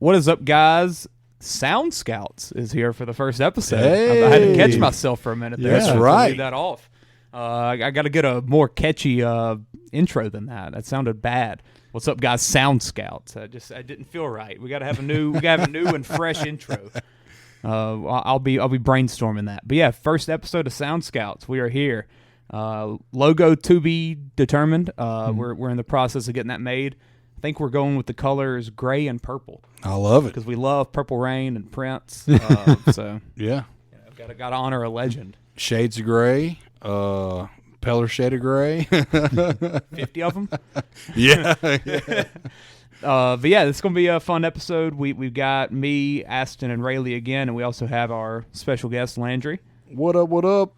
What is up, guys? Sound Scouts is here for the first episode. Hey. I had to catch myself for a minute there. That's so right. Leave that off. I got to get a more catchy intro than that. That sounded bad. What's up, guys? Sound Scouts. I didn't feel right. We got to have a new and fresh intro. I'll be brainstorming that. But yeah, first episode of Sound Scouts. We are here. Logo to be determined. We're in the process of getting that made. I think we're going with the colors gray and purple. I love it because we love Purple Rain and Prince. So yeah, got to honor a legend. Shades of gray, Peller shade of gray, 50 of them. Yeah. But yeah, it's gonna be a fun episode. We've got me, Aston, and Railey again, and we also have our special guest Landry. What up? What up?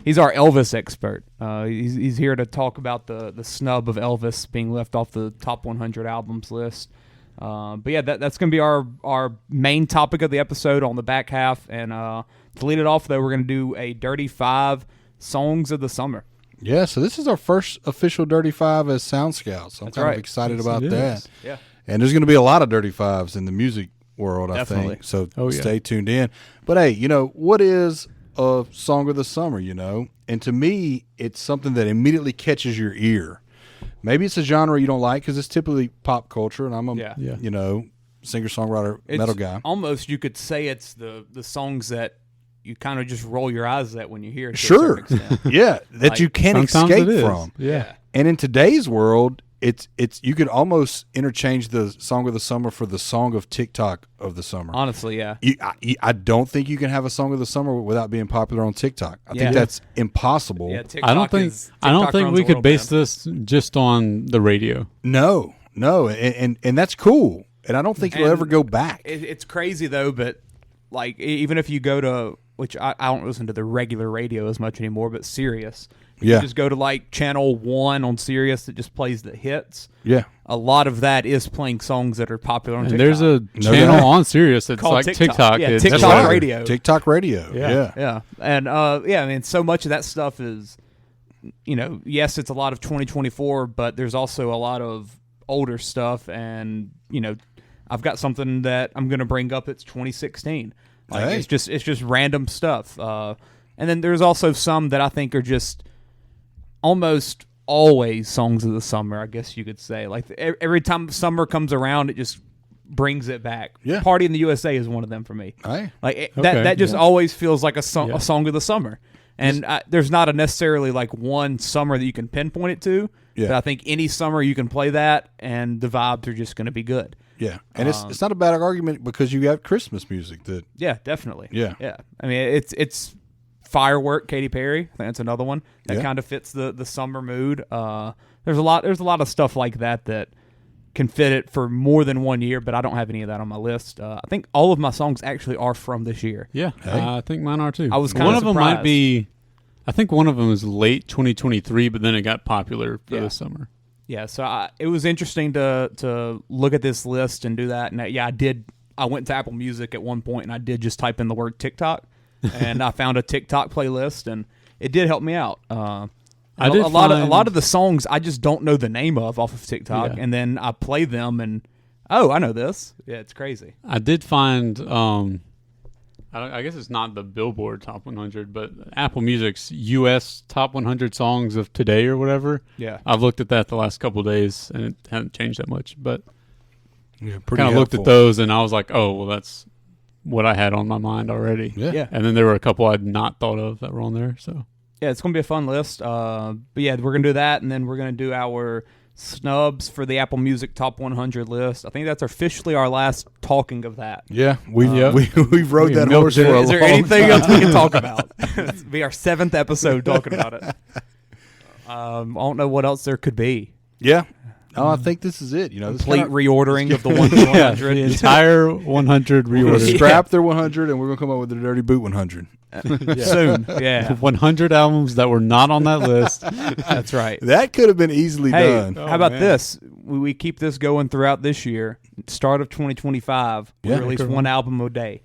He's our Elvis expert. He's here to talk about the snub of Elvis being left off the top 100 albums list. But yeah, that's going to be our main topic of the episode on the back half. And to lead it off, though, we're going to do a Dirty 5 Songs of the Summer. Yeah, so this is our first official Dirty 5 as Sound Scouts. So I'm That's kind right. of excited about It that. is. Yeah. And there's going to be a lot of Dirty 5s in the music world, I Definitely. think. So Oh, yeah. stay tuned in. But hey, what is a song of the summer, And to me, it's something that immediately catches your ear. Maybe it's a genre you don't like because it's typically pop culture, and I'm a Yeah. singer-songwriter metal guy. Almost, you could say it's the songs that you kind of just roll your eyes at when you hear it. To Sure. a certain extent. Yeah, that Like, you can't Sometimes escape it is. from. Yeah. And in today's world, it's you could almost interchange the song of the summer for the song of TikTok of the summer. Honestly, yeah. I don't think you can have a song of the summer without being popular on TikTok. I Yeah. think that's impossible. Yeah, TikTok I don't think TikTok runs we a could little base bit. this just on the radio. No, and that's cool. And I don't think you'll And ever go back. It's crazy though, but like even if you go to, which I don't listen to the regular radio as much anymore, but Sirius, Yeah. you just go to like channel 1 on Sirius that just plays the hits. Yeah. A lot of that is playing songs that are popular on And TikTok. there's a No channel doubt. on Sirius that's Called like TikTok. TikTok. Yeah, It's- TikTok That's right. radio. TikTok radio. Yeah. Yeah, and I mean, so much of that stuff is, yes, it's a lot of 2024, but there's also a lot of older stuff, and I've got something that I'm going to bring up. It's 2016. Like Hey. it's just random stuff, and then there's also some that I think are just almost always songs of the summer. I guess you could say, like every time summer comes around, it just brings it back. Yeah. Party in the USA is one of them for me. Hey. Like Okay, that just yeah. always feels like a song of the summer. And there's not a necessarily like one summer that you can pinpoint it to. Yeah. But I think any summer you can play that, and the vibes are just going to be good. Yeah. And it's not a bad argument because you got Christmas music that Yeah, definitely. Yeah. yeah. I mean, it's Firework, Katy Perry. I think that's another one that Yeah. kind of fits the summer mood. There's a lot of stuff like that can fit it for more than 1 year, but I don't have any of that on my list. I think all of my songs actually are from this year. Yeah, Hey. I think mine are too. I was kinda one of them might surprised. be. I think one of them was late 2023, but then it got popular for Yeah. this summer. Yeah, so it was interesting to look at this list and do that. And I went to Apple Music at one point, and I did just type in the word TikTok, and I found a TikTok playlist, and it did help me out. I did a lot find- of the songs I just don't know the name of off of TikTok, Yeah. and then I play them, and I know this. Yeah, it's crazy. I did find. I guess it's not the Billboard Top 100, but Apple Music's U.S. Top 100 songs of today or whatever. Yeah. I've looked at that the last couple of days, and it hasn't changed that much. But yeah, I pretty kind of looked at helpful. those, and I was like, oh, well, that's what I had on my mind already. Yeah. Yeah. And then there were a couple I'd not thought of that were on there. So Yeah, it's going to be a fun list. But yeah, we're going to do that, and then we're going to do our snubs for the Apple Music Top 100 list. I think that's officially our last talking of that. Yeah. We've rode We that milked horse it. for a Is there long anything time. else we can talk about? It'll be our 7th episode talking about it. I don't know what else there could be. Yeah. No, I think this is it. This Complete kinda- reordering of the 1 to 100. the entire 100 We're going to reorder. scrap their 100 and we're going to come up with the Dirty Boot 100. Soon. Yeah, 100 albums that were not on that list. that's right. That could have been easily Hey, done. how about man. this? We keep this going throughout this year. Start of 2025, we Yeah. release Cool. one album a day.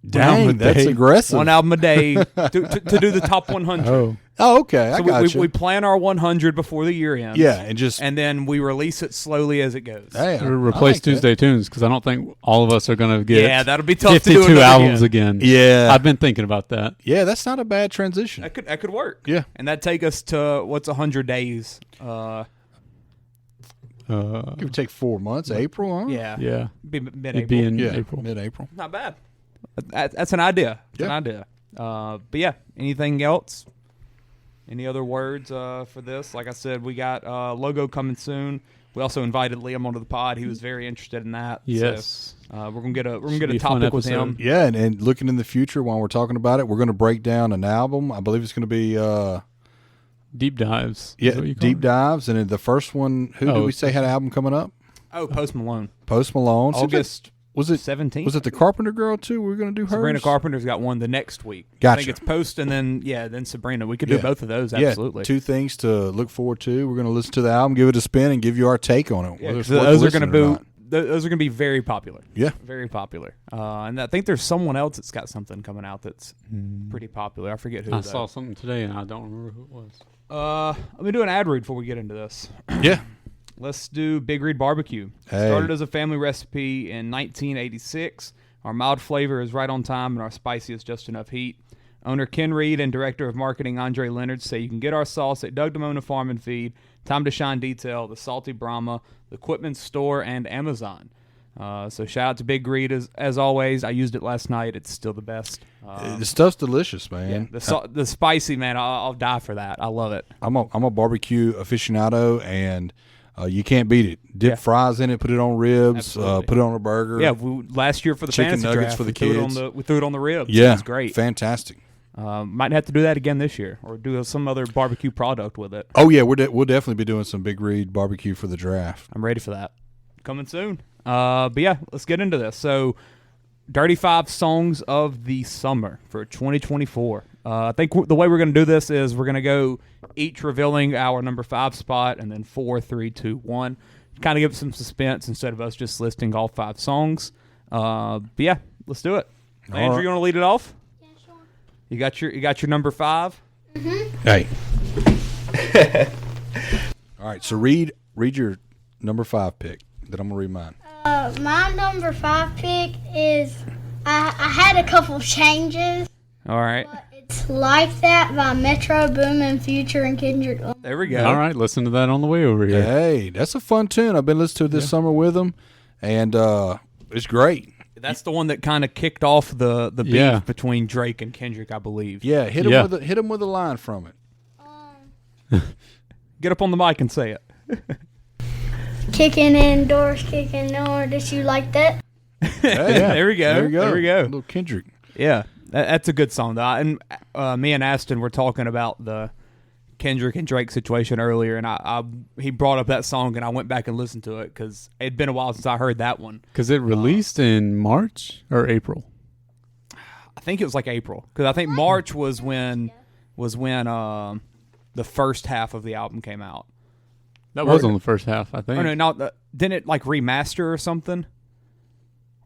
Dang, that's aggressive. One album a day to do the top 100. Oh, okay. I got you. We plan our 100 before the year ends. Yeah, and then we release it slowly as it goes. Hey, replace like Tuesday Tunes because I don't think all of us are going to get that'll be tough 52 to do albums again. Yeah. I've been thinking about that. Yeah, that's not a bad transition. That could work. Yeah. And that'd take us to, what's 100 days? It would take 4 months. April, huh? Yeah. Yeah. Be mid-April. It'd be in April. Mid-April. Not bad. That's an idea. It's an idea. But yeah, anything else? Any other words for this? Like I said, we got logo coming soon. We also invited Liam onto the pod. He was very interested in that. Yes. So, we're gonna get a topic with him. Yeah, and looking in the future while we're talking about it, we're going to break down an album. I believe it's going to be deep dives. Yeah, deep dives. And in the first one, who did we say had an album coming up? Oh, Post Malone. Post Malone. August. Was it 17th? Was it the Carpenter girl too? We were going to do hers. Sabrina Carpenter's got one the next week. Gotcha. I think it's Post and then Sabrina. We could do both of those. Absolutely. Yeah, 2 things to look forward to. We're going to listen to the album, give it a spin, and give you our take on it. Yeah, those are going to be very popular. Yeah, very popular. And I think there's someone else that's got something coming out that's pretty popular. I forget who. I saw something today and I don't remember who it was. Let me do an ad read before we get into this. Yeah. Let's do Big Reed BBQ. Started as a family recipe in 1986. Our mild flavor is right on time, and our spicy is just enough heat. Owner Ken Reed and Director of Marketing Andre Leonard say you can get our sauce at Doug Damona Farm and Feed, Time to Shine Detail, the Salty Brahma, the Quitman Store, and Amazon. So shout out to Big Reed as always. I used it last night. It's still the best. The stuff's delicious, man. Yeah, the spicy, man, I'll die for that. I love it. I'm a barbecue aficionado, and you can't beat it. Dip fries in it, put it on ribs, put it on a burger. Yeah, last year for the chicken fantasy nuggets draft, for the kids. We threw it on the ribs. Yeah, it was great. Fantastic. Might have to do that again this year, or do some other barbecue product with it. Oh yeah, we'll definitely be doing some Big Reed barbecue for the draft. I'm ready for that. Coming soon. But yeah, let's get into this. So, Dirty 5 songs of the summer for 2024. I think the way we're going to do this is we're going to go each revealing our number 5 spot, and then 4, 3, 2, 1. Kind of give it some suspense instead of us just listing all 5 songs. But yeah, let's do it. Andrew, you want to lead it off? Yeah, sure. You got your number 5? Mm-hmm. Hey. All right, so read your number 5 pick. Then I'm going to read mine. My number 5 pick is I had a couple changes. All right. But it's Like That by Metro Boomin, Future, and Kendrick Lamar. There we go. All right, listen to that on the way over here. Hey, that's a fun tune. I've been listening to it this summer with them, and it's great. That's the one that kind of kicked off the beef between Drake and Kendrick, I believe. Yeah, hit him with a line from it. Get up on the mic and say it. Kicking indoors, kicking door. Did you like that? Hey, There we go. There we go. Little Kendrick. Yeah, that's a good song, though. And me and Aston were talking about the Kendrick and Drake situation earlier, and he brought up that song, and I went back and listened to it because it'd been a while since I heard that one. Because it released in March or April? I think it was like April, because I think March was when the first half of the album came out. That was on the first half, I think. Oh, no, didn't it like remaster or something?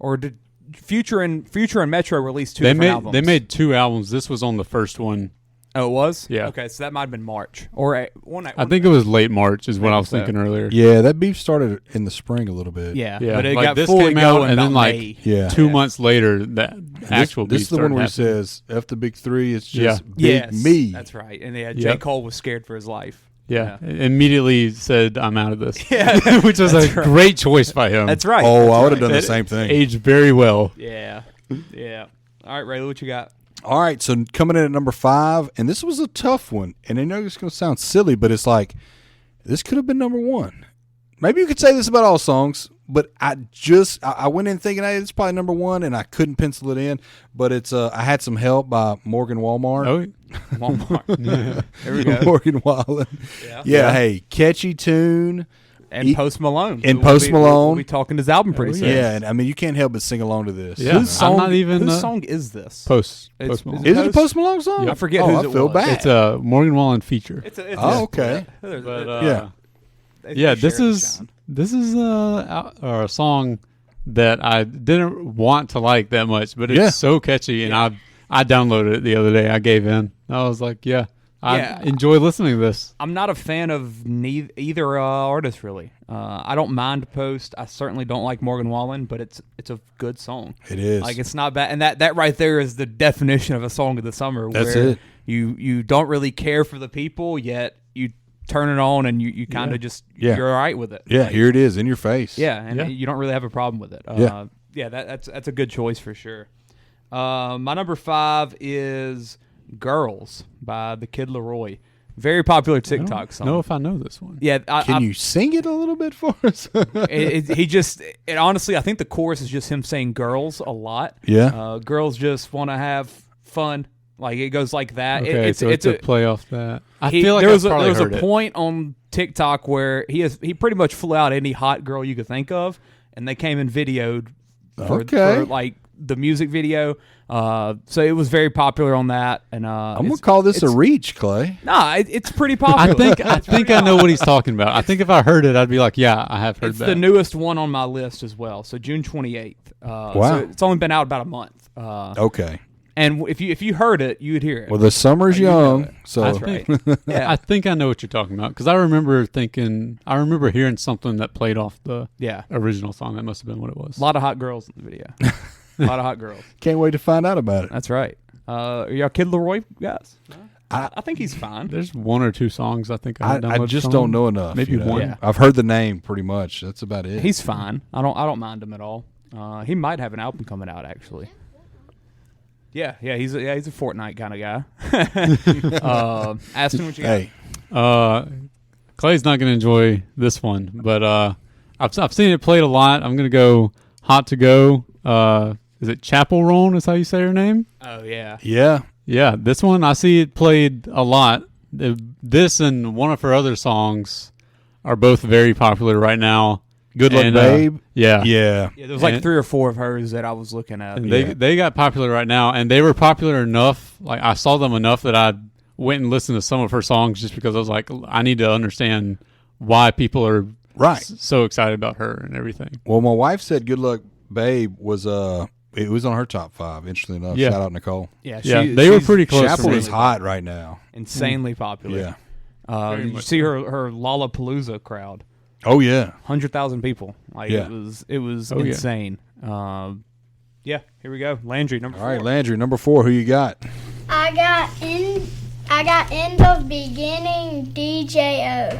Or did Future and Metro release two different albums? They made 2 albums. This was on the first one. Oh, it was? Yeah. Okay, so that might have been March. Or one. I think it was late March is what I was thinking earlier. Yeah, that beef started in the spring a little bit. Yeah. Yeah. But it like got this fully came out, going and then about like May. 2 months later, that actual beef This is the one where he started says, F the big 3, it's just big Yes, me. that's right. And J. Cole was scared for his life. Yeah. Immediately said, I'm out of this. Yeah. Which was a great choice by him. That's right. Oh, I would have done the It same thing. Aged very well. Yeah. Yeah. All right, Rayley, what you got? All right, so coming in at number 5, and this was a tough one, and I know it's going to sound silly, but it's like, this could have been number 1. Maybe you could say this about all songs, but I went in thinking, hey, it's probably number 1, and I couldn't pencil it in, but it's I Had Some Help by Morgan Walmart. Oh, Walmart. There we go. Morgan Wallen. Yeah, hey, catchy tune. And Post Malone. And Post Malone. We'll be talking his album pretty soon. Yeah, and I mean, you can't help but sing along to this. Yeah. Whose song, I'm not even, whose song is this? Post It's- Malone. Is it a Post Malone song? Yeah. I forget oh, whose I it feel was. bad. It's a Morgan Wallen feature. It's okay. But, yeah. They yeah, share this the is sound. a song that I didn't want to like that much, but it's so catchy, and I downloaded it the other day. I gave in. I was like, I enjoy listening to this. I'm not a fan of either artist, really. I don't mind Post. I certainly don't like Morgan Wallen, but it's a good song. It is. Like, it's not bad. And that right there is the definition of a song of the summer. That's where it. You don't really care for the people, yet you turn it on and you kind of just, you're all right with it. Yeah, here it is in your face. Yeah, and you don't really have a problem with it. That's a good choice for sure. My number 5 is Girls by the Kid Laroi. Very popular TikTok song. I don't know if I know this one. Yeah, Can you sing it a little bit for us? Honestly, I think the chorus is just him saying "girls" a lot. Yeah, girls just want to have fun. Like, it goes like that. Okay, it's a play off that. I feel like there was heard a point on TikTok where he pretty much flew out any hot girl you could think of, and they came and videoed for like the music video. So it was very popular on that, and I'm gonna call this a reach, Clay. Nah, it's pretty popular. I think I know what he's talking about. I think if I heard it, I'd be like, yeah, I have heard it's that. It's the newest one on my list as well. So June 28th. Wow. So it's only been out about a month. Okay. And if you heard it, you would hear it. Well, the summer's young, so that's right. Yeah. I think I know what you're talking about, because I remember hearing something that played off the original song. That must have been what it was. A lot of hot girls in the video. A lot of hot girls. Can't wait to find out about it. That's right. Are y'all Kid Laroi guys? I think he's fine. There's one or two songs I think I just don't know enough. Maybe one. Yeah. I've heard the name pretty much. That's about it. He's fine. I don't mind him at all. He might have an album coming out actually. Yeah, he's a Fortnite kind of guy. Aston, what you got? Hey, Clay's not going to enjoy this one, but I've seen it played a lot. I'm going to go Hot to Go. Is it Chapel Roan is how you say her name? Oh, yeah. Yeah, this one, I see it played a lot. This and one of her other songs are both very popular right now. Good Luck Babe. Yeah. There was like 3 or 4 of hers that I was looking at. And they got popular right now, and they were popular enough. Like, I saw them enough that I went and listened to some of her songs just because I was like, I need to understand why people are so excited about her and everything. Well, my wife said Good Luck Babe was it was on her top 5, interestingly enough. Yeah. Shout out Nicole. Yeah, they were pretty close. Chapel is hot right now. Insanely popular. Yeah. You see her Lollapalooza crowd. Oh yeah, 100,000 people. Like it was insane. Here we go. Landry, number 4. All right, Landry, number 4. Who you got? I got End of Beginning DJO.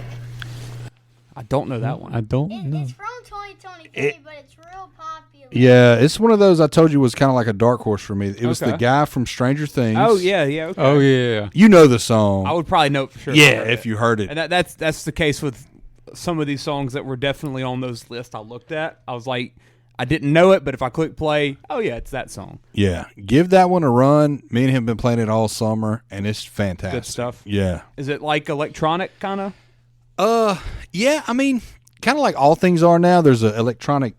I don't know that one. I don't know. It's from 2023, but it's real popular. Yeah, it's one of those I told you was kind of like a dark horse for me. It was the guy from Stranger Things. Oh yeah. Okay. Oh yeah. You know the song. I would probably know for sure. Yeah, if you heard it. And that's the case with some of these songs that were definitely on those lists I looked at. I was like, I didn't know it, but if I click play, oh yeah, it's that song. Yeah, give that one a run. Me and him have been playing it all summer, and it's fantastic. Good stuff. Yeah. Is it like electronic kind of? Yeah. I mean, kind of like all things are now. There's an electronic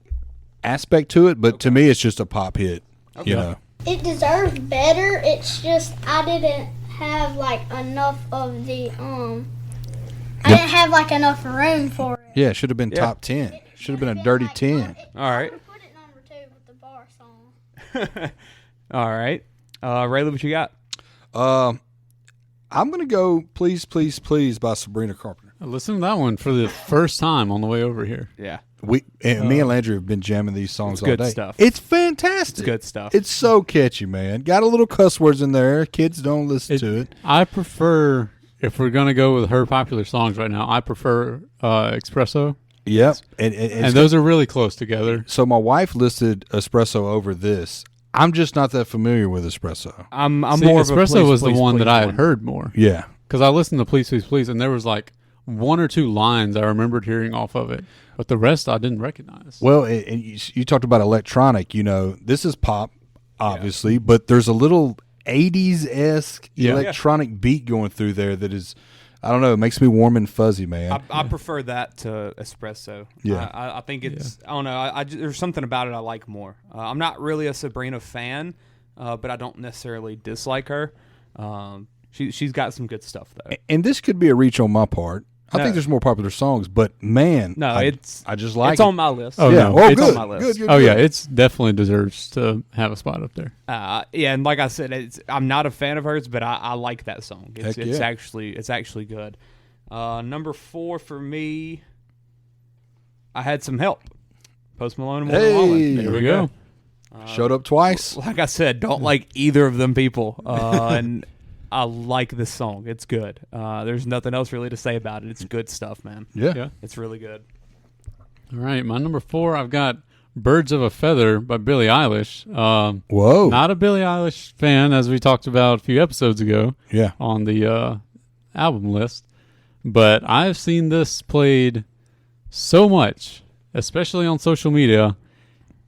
aspect to it, but to me, it's just a pop hit. Okay. You know. It deserves better. It's just I didn't have like enough of the I didn't have like enough room for it. Yeah, it should have been top 10. Should have been a dirty 10. All right. I put it number 2 with the bar song. All right. Railey, what you got? I'm going to go Please, Please, Please by Sabrina Carpenter. I listened to that one for the first time on the way over here. Yeah. Me and Landry have been jamming these songs all good day. Stuff. It's fantastic. It's good stuff. It's so catchy, man. Got a little cuss words in there. Kids don't listen to it. I prefer, if we're going to go with her popular songs right now, I prefer Espresso. Yep. And those are really close together. So my wife listed Espresso over this. I'm just not that familiar with Espresso. I'm See, more of a Espresso please, was please, the one please that I had heard more. Yeah. Because I listened to Please, Please, Please, and there was like 1 or 2 lines I remembered hearing off of it. But the rest I didn't recognize. Well, and you talked about electronic. You know, this is pop, obviously, but there's a little 80s-esque electronic beat going through there that is, I don't know, it makes me warm and fuzzy, man. I prefer that to Espresso. Yeah. I think it's, I don't know, there's something about it I like more. I'm not really a Sabrina fan, but I don't necessarily dislike her. She's got some good stuff, though. And this could be a reach on my part. I think there's more popular songs, but man, I just like it's on my list. Oh, yeah, no. oh, It's good. on my list. Good, Oh yeah, it's definitely deserves to have a spot up there. Yeah, and like I said, I'm not a fan of hers, but I like that song. It's Heck yeah. actually good. Number 4 for me, I Had Some Help. Post Malone and Morgan Wallen. There we go. Showed up twice. Like I said, don't like either of them people, and I like this song. It's good. There's nothing else really to say about it. It's good stuff, man. Yeah. It's really good. All right, my number 4, I've got "Birds of a Feather" by Billie Eilish. Whoa. Not a Billie Eilish fan, as we talked about a few episodes ago. Yeah. On the album list, but I've seen this played so much, especially on social media.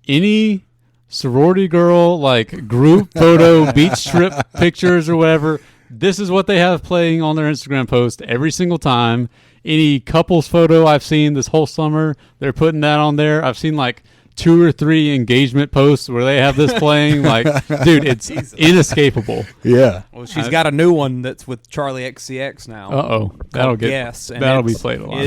Any sorority girl like group photo, beach trip pictures or whatever, this is what they have playing on their Instagram post every single time. Any couples photo I've seen this whole summer, they're putting that on there. I've seen like 2 or 3 engagement posts where they have this playing. Like, dude, it's inescapable. Yeah. Well, she's got a new one that's with Charlie XCX now. That'll be played a lot.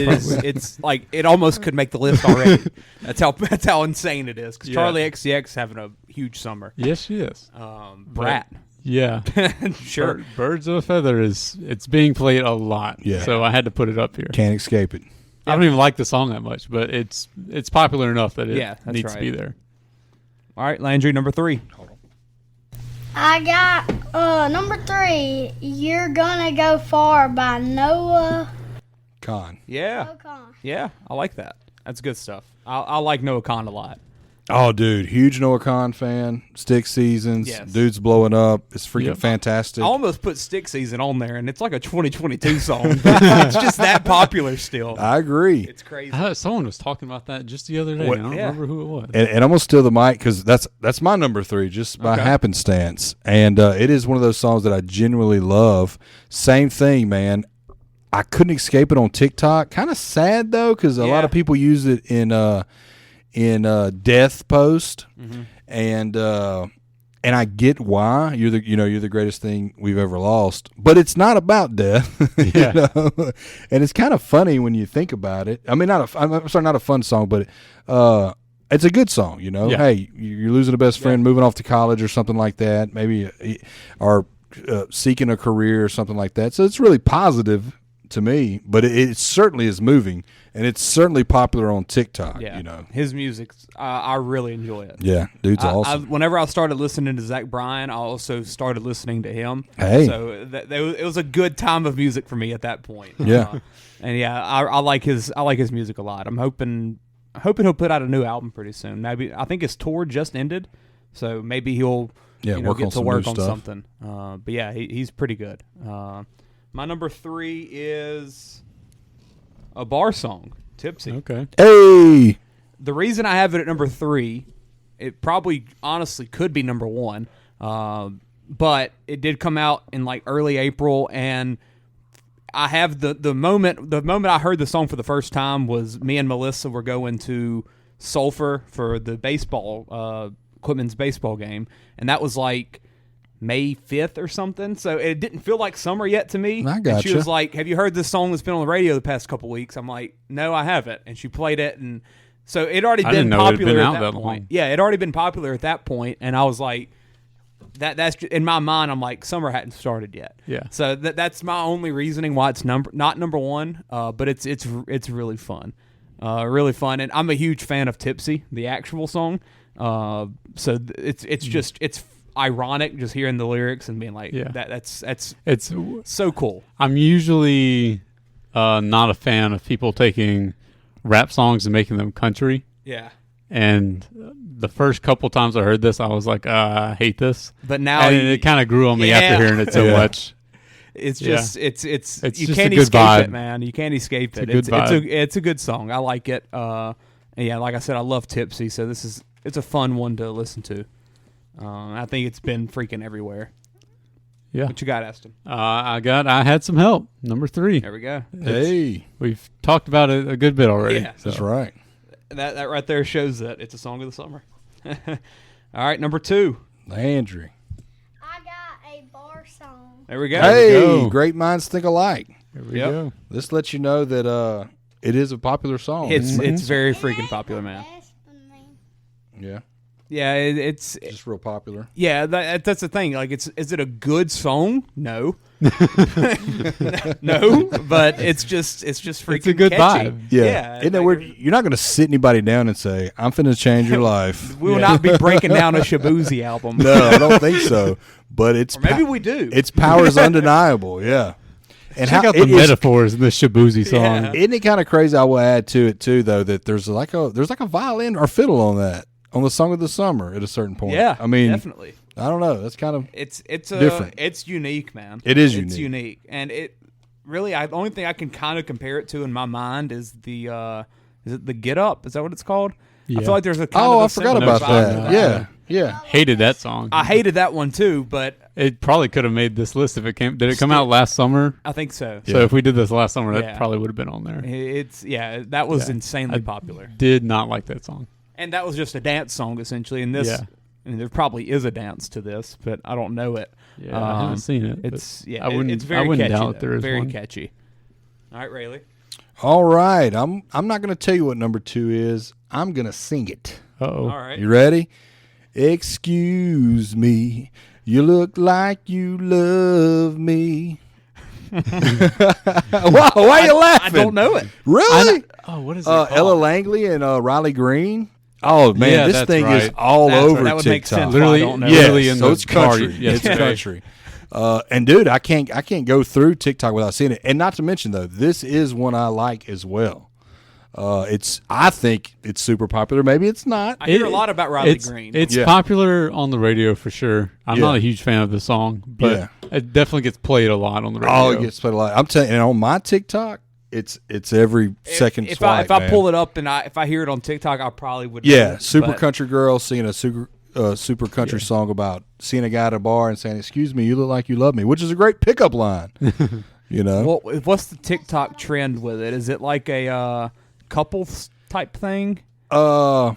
It's like it almost could make the list already. That's how insane it is. Because Charlie XCX having a huge summer. Yes, she is. Brat. Yeah. Sure. Birds of a Feather it's being played a lot. Yeah. So I had to put it up here. Can't escape it. I don't even like the song that much, but it's popular enough that it needs to be there. All right, Landry, number 3. I got number 3. You're Gonna Go Far by Noah Khan. Yeah. Khan. Yeah, I like that. That's good stuff. I like Noah Khan a lot. Oh, dude, huge Noah Khan fan. Stick Seasons. Yes. Dude's blowing up. It's freaking fantastic. I almost put Stick Season on there, and it's like a 2022 song. But it's just that popular still. I agree. It's crazy. Someone was talking about that just the other day. I don't remember who it was. And I'm gonna steal the mic because that's my number 3, just by happenstance. And it is one of those songs that I genuinely love. Same thing, man. I couldn't escape it on TikTok. Kind of sad though, because a lot of people use it in death post, and I get why you're the greatest thing we've ever lost, but it's not about death. You know? And it's kind of funny when you think about it. I mean, not a fun song, but it's a good song. You know, hey, you're losing a best friend, moving off to college or something like that, maybe, or seeking a career or something like that. So it's really positive to me, but it certainly is moving, and it's certainly popular on TikTok. Yeah, you know, his music, I really enjoy it. Yeah, dude's awesome. Whenever I started listening to Zach Bryan, I also started listening to him. Hey, so it was a good time of music for me at that point. Yeah, and I like his music a lot. I'm hoping he'll put out a new album pretty soon. Maybe I think his tour just ended, so maybe he'll get to work on something. But yeah, he's pretty good. My number 3 is a bar song, Tipsy. Okay. Hey! The reason I have it at number 3, it probably honestly could be number 1, but it did come out in like early April, and I have the moment I heard the song for the first time was me and Melissa were going to Sulphur for the baseball, Quitman's baseball game, and that was like May 5th or something, so it didn't feel like summer yet to me. I got and she was like, "Have you heard this song that's been on the radio the past couple weeks?" I'm like, "No, I haven't." And she played it, and so it already been popular at that point. Yeah, it already been popular at that point, and I was like, "That's just, in my mind." I'm like, "Summer hadn't started yet." Yeah. So that's my only reasoning why it's not number 1. But it's really fun, really fun, and I'm a huge fan of Tipsy, the actual song. So it's ironic just hearing the lyrics and being like, it's so cool. I'm usually not a fan of people taking rap songs and making them country. Yeah. And the first couple times I heard this, I was like, I hate this. But now it kind of grew on me after hearing it so much. It's just it's you just can't a good escape vibe. it, man. You can't escape it. It's a good song. I like it. And yeah, like I said, I love Tipsy, so it's a fun one to listen to. I think it's been freaking everywhere. Yeah. What you got, Aston? I Had Some Help, number 3. There we go. Hey. We've talked about it a good bit already. Yeah. That's right. That right there shows that it's a song of the summer. All right, number 2. Landry. I got a bar song. There we go. Hey, great minds think alike. Here we go. This lets you know that it is a popular song. It's very freaking popular, man. Yeah. Yeah, it's Just real popular. Yeah, that's the thing. Like, is it a good song? No, no. But it's just freaking. It's a good catchy. vibe. Yeah. Isn't that weird? You're not going to sit anybody down and say, "I'm finna change your life." We will not be breaking down a Shabuzi album. No, I don't think so. But it's Or maybe we do. Its power is undeniable. Yeah. And Check out the metaphors in the Shabuzi song. Yeah. Isn't it kind of crazy? I will add to it too, though, that there's like a violin or fiddle on that. On the Song of the Summer at a certain point. Yeah, I mean, definitely. I don't know. That's kind of It's different. It's unique, man. It is It's unique. and it really. The only thing I can kind of compare it to in my mind is is it the Get Up? Is that what it's called? Yeah. I feel like there's a kind of I a forgot similar about vibe that. to Yeah, yeah. Hated that song. I hated that one too, but It probably could have made this list if it came. Did it come out last summer? I think so. So if we did this last summer, that Yeah. probably would have been on there. That was Yeah. insanely popular, Did not like that song. and that was just a dance song essentially. And this, Yeah. and there probably is a dance to this, but I don't know it. Yeah, I haven't seen it. but It's I wouldn't. it's very I wouldn't catchy. doubt Though. there is Very one. catchy. All right, Railey. All right. I'm not going to tell you what number 2 is. I'm going to sing it. Uh-oh. All right. You ready? Excuse me. You look like you love me. Wow, why are you laughing? I don't know it. Really? Oh, what is it called? Ella Langley and Riley Green. Oh man, Yeah, this that's thing is right. all over That would make TikTok. sense. Literally, I don't know. literally Yes, in so the it's country. car It's yesterday. country. And dude, I can't go through TikTok without seeing it. And not to mention though, this is one I like as well. I think it's super popular. Maybe it's not. I hear a lot about Riley Green. It's Yeah. popular on the radio for sure. I'm Yeah. not a huge fan of the song, but Yeah. it definitely gets played a lot on the radio. Oh, it gets played a lot. I'm telling you, and on my TikTok, it's every second if swipe. I pull it up and if I hear it on TikTok, I probably would. know yeah, it, super but- country girl singing a super country song about seeing a guy at a bar and saying, "Excuse me, you look like you love me," which is a great pickup line. You know, What's the TikTok trend with it? Is it like a couples type thing? I'm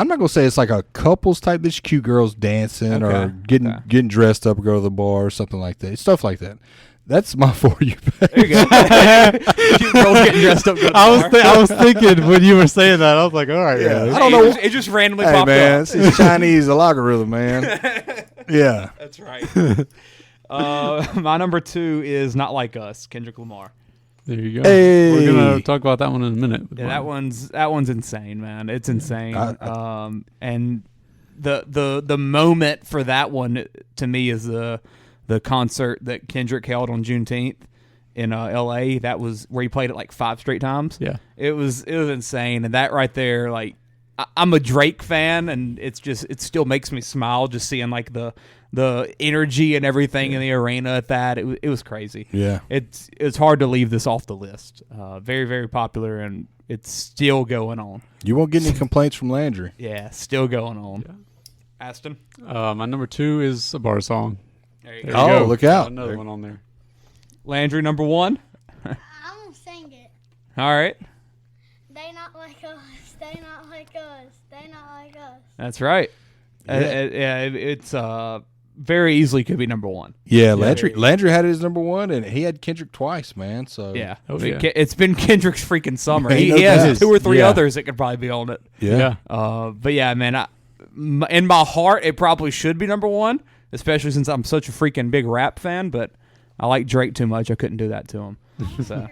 not gonna say it's like a couples type. This cute girls dancing or Okay, getting dressed up or go to the bar or something like that. Stuff like that. That's my For You page. There you go. Cute girls getting dressed up. To the bar. I was thinking when you were saying that, I was like, all right, Yeah. yeah. I don't know. It just randomly Hey popped man, up. it's Chinese algorithm, man. Yeah. That's right. My number 2 is Not Like Us, Kendrick Lamar. There you go. Hey. We're gonna talk about that one in a minute. Yeah, that one's insane, man. It's insane. And the moment for that one to me is the concert that Kendrick held on Juneteenth in L.A. That was where he played it like 5 straight times. Yeah. It was insane, and that right there, like I'm a Drake fan, and it still makes me smile just seeing like the energy and everything in the arena at that. It was crazy. Yeah. It's hard to leave this off the list. Very, very popular, and it's still going on. You won't get any complaints from Landry. Yeah, still going on. Yeah. Aston? My number 2 is a bar song. There you There go. you Oh, go. look out. Another one on there. Landry, number 1? I'm gonna sing it. All right. They not like us. They not like us. They not like us. That's right. It's very easily could be number 1. Yeah, Landry had it as number 1, and he had Kendrick twice, man. So Yeah. Oh, yeah. It's been Kendrick's freaking summer. Ain't He no has doubt. 2 or 3 Yeah. others that could probably be on it. yeah. But yeah, man, in my heart, it probably should be number 1, especially since I'm such a freaking big rap fan, but I like Drake too much. I couldn't do that to him. So,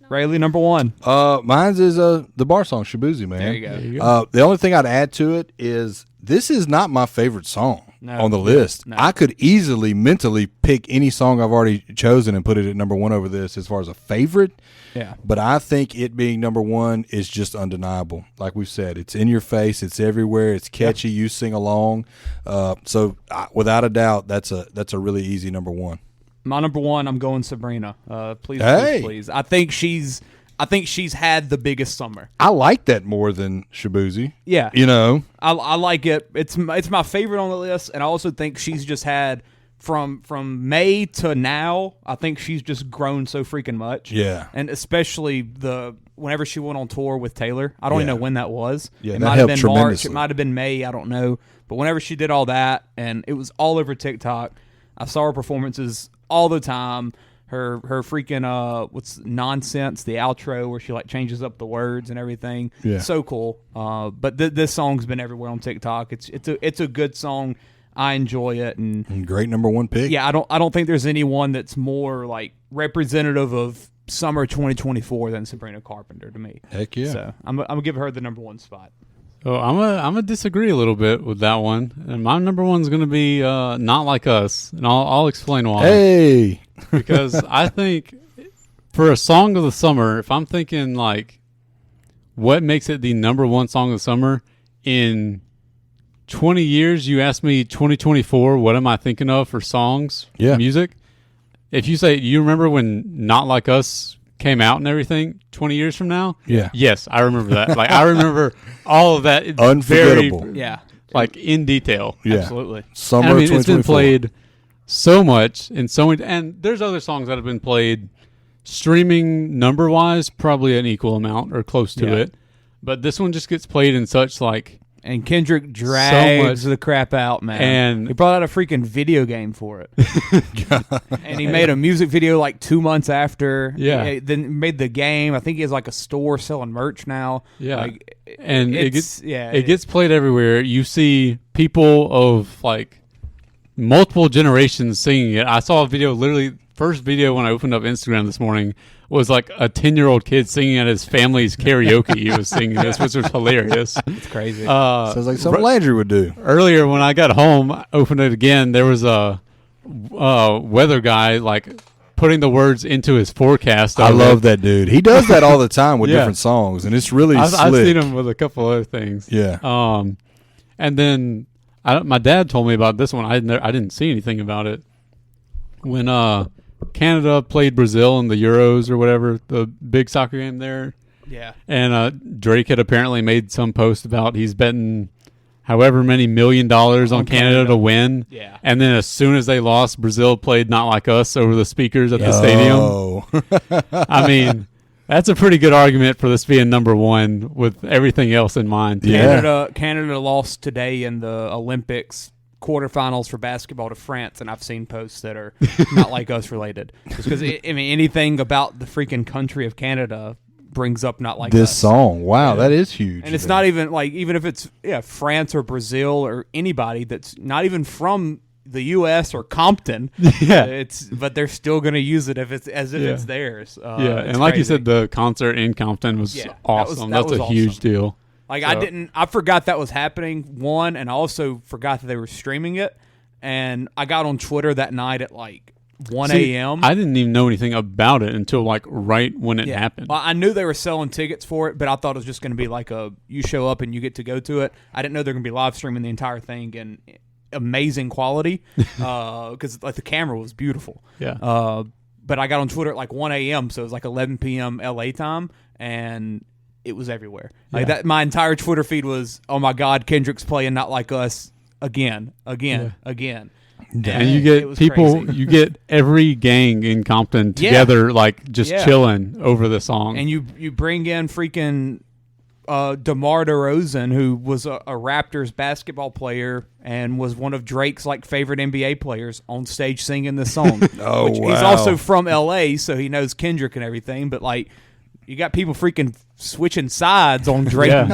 Railey, number 1. Mine's is the bar song Shabuzi, man. There you go. There you go. The only thing I'd add to it is this is not my favorite song on the list. No. I could easily mentally pick any song I've already chosen and put it at number 1 over this as far as a favorite. Yeah. But I think it being number 1 is just undeniable. Like we've said, it's in your face, it's everywhere, it's catchy. You sing along. So without a doubt, that's a really easy number 1. My number 1, I'm going Sabrina. Please, Hey. please. I think she's had the biggest summer. I like that more than Shabuzi. Yeah. You know, I like it. It's my favorite on the list, and I also think she's just had from May to now. I think she's just grown so freaking much. Yeah. and especially whenever she went on tour with Taylor. I don't even Yeah. know when that was. Yeah, it that might have helped been tremendously. March. It might have been May. I don't know. But whenever she did all that, and it was all over TikTok. I saw her performances all the time. Her freaking what's nonsense, the outro where she like changes up the words and everything. Yeah. So cool. But this song's been everywhere on TikTok. It's a good song. I enjoy it, and great number one pick. Yeah, I don't think there's anyone that's more like representative of summer 2024 than Sabrina Carpenter to me. Heck yeah. So I'm gonna give her the number one spot. Oh, I'm gonna disagree a little bit with that one. And my number one's gonna be Not Like Us, and I'll explain why. Hey, Because I think for a song of the summer, if I'm thinking like what makes it the number one song of the summer in 20 years, you ask me 2024, what am I thinking of for songs, music? If you say, you remember when Not Like Us came out and everything 20 years from now? Yeah. Yes, I remember that. Like, I remember all of that. Unforgettable. Like, in detail. Yeah. Absolutely. Summer I mean, it's been 2024. played so much and so many, and there's other songs that have been played streaming number-wise, probably an equal amount or close to it. But this one just gets played in such, like, and Kendrick drags the crap out, man. And he brought out a freaking video game for it. And he made a music video like 2 months after. Yeah. Then made the game. I think he has like a store selling merch now. Yeah. Like, and it gets played everywhere. You see people of like multiple generations singing it. I saw a video, literally first video when I opened up Instagram this morning was like a 10-year-old kid singing at his family's karaoke. He was singing this, which was hilarious. It's crazy. Sounds like something Landry would do. Earlier when I got home, I opened it again. There was a weather guy like putting the words into his forecast. I love that dude. He does that all the time with different songs, and it's really slick. I've seen him with a couple other things. Yeah. And then my dad told me about this one. I didn't see anything about it. When Canada played Brazil in the Euros or whatever, the big soccer game there. Yeah. And Drake had apparently made some post about he's betting however many $1 million on Canada to win. Yeah. And then as soon as they lost, Brazil played Not Like Us over the speakers at the stadium. I mean, that's a pretty good argument for this being number one with everything else in mind. Yeah. Canada lost today in the Olympics quarterfinals for basketball to France, and I've seen posts that are Not Like Us related. Just because, I mean, anything about the freaking country of Canada brings up Not Like this Us. song. Wow, that is huge. And it's not even like, even if it's France or Brazil or anybody that's not even from the U.S. or Compton, but they're still going to use it if it's as if it's theirs. And like you said, the concert in Compton was awesome. That's a huge deal. Like, I forgot that was happening, one, and I also forgot that they were streaming it. And I got on Twitter that night at like 1 a.m. I didn't even know anything about it until like right when it happened. Well, I knew they were selling tickets for it, but I thought it was just going to be like you show up and you get to go to it. I didn't know they're going to be live streaming the entire thing in amazing quality because like the camera was beautiful. Yeah. But I got on Twitter at like 1 a.m., so it was like 11 p.m. LA time, and it was everywhere. Like that, my entire Twitter feed was, "Oh my God, Kendrick's playing Not Like Us again." And you get people, you get every gang in Compton together, like just chilling over the song. And you bring in freaking DeMar DeRozan, who was a Raptors basketball player and was one of Drake's like favorite NBA players, on stage singing this song. He's also from LA, so he knows Kendrick and everything. But like, you got people freaking switching sides on Drake,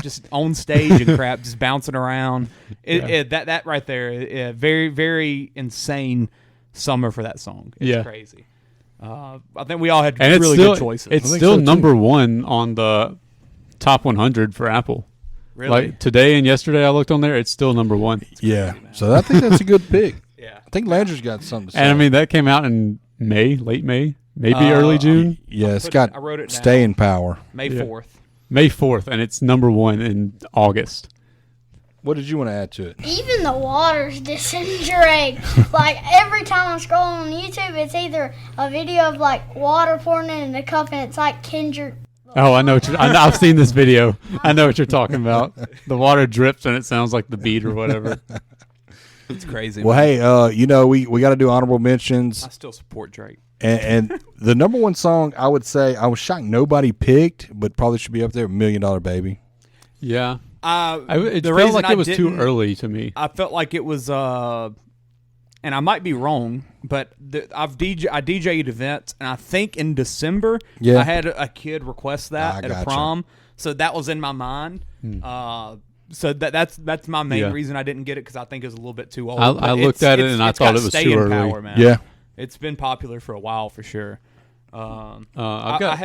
just on stage and crap, just bouncing around. That right there, very, very insane summer for that song. It's crazy. I think we all had really good choices. It's still number one on the top 100 for Apple. Really? Like today and yesterday I looked on there, it's still number one. Yeah. So I think that's a good pick. I think Landry's got something to say. And I mean, that came out in late May. Maybe early June. Yeah, it's got I wrote it staying power. May 4th. May 4th, and it's number one in August. What did you want to add to it? Even the water's disintegrated. Like, every time I'm scrolling on YouTube, it's either a video of, like, water pouring in a cup, and it's like Kendrick. Oh, I know. I've seen this video. I know what you're talking about. The water drips, and it sounds like the beat or whatever. It's crazy. Well, hey, we got to do honorable mentions. I still support Drake. And the number one song, I would say, I was shocked nobody picked, but probably should be up there, $1 Million Baby. Yeah. It the felt reason like I it was too didn't- early to me. I felt like it was and I might be wrong, but I DJ'd events, and I think in December I had a kid request that at a prom, so that was in my mind. So that's my main reason I didn't get it, because I think it was a little bit too old. I looked at it and I thought it was too early. Power, man. Yeah, it's been popular for a while for sure. I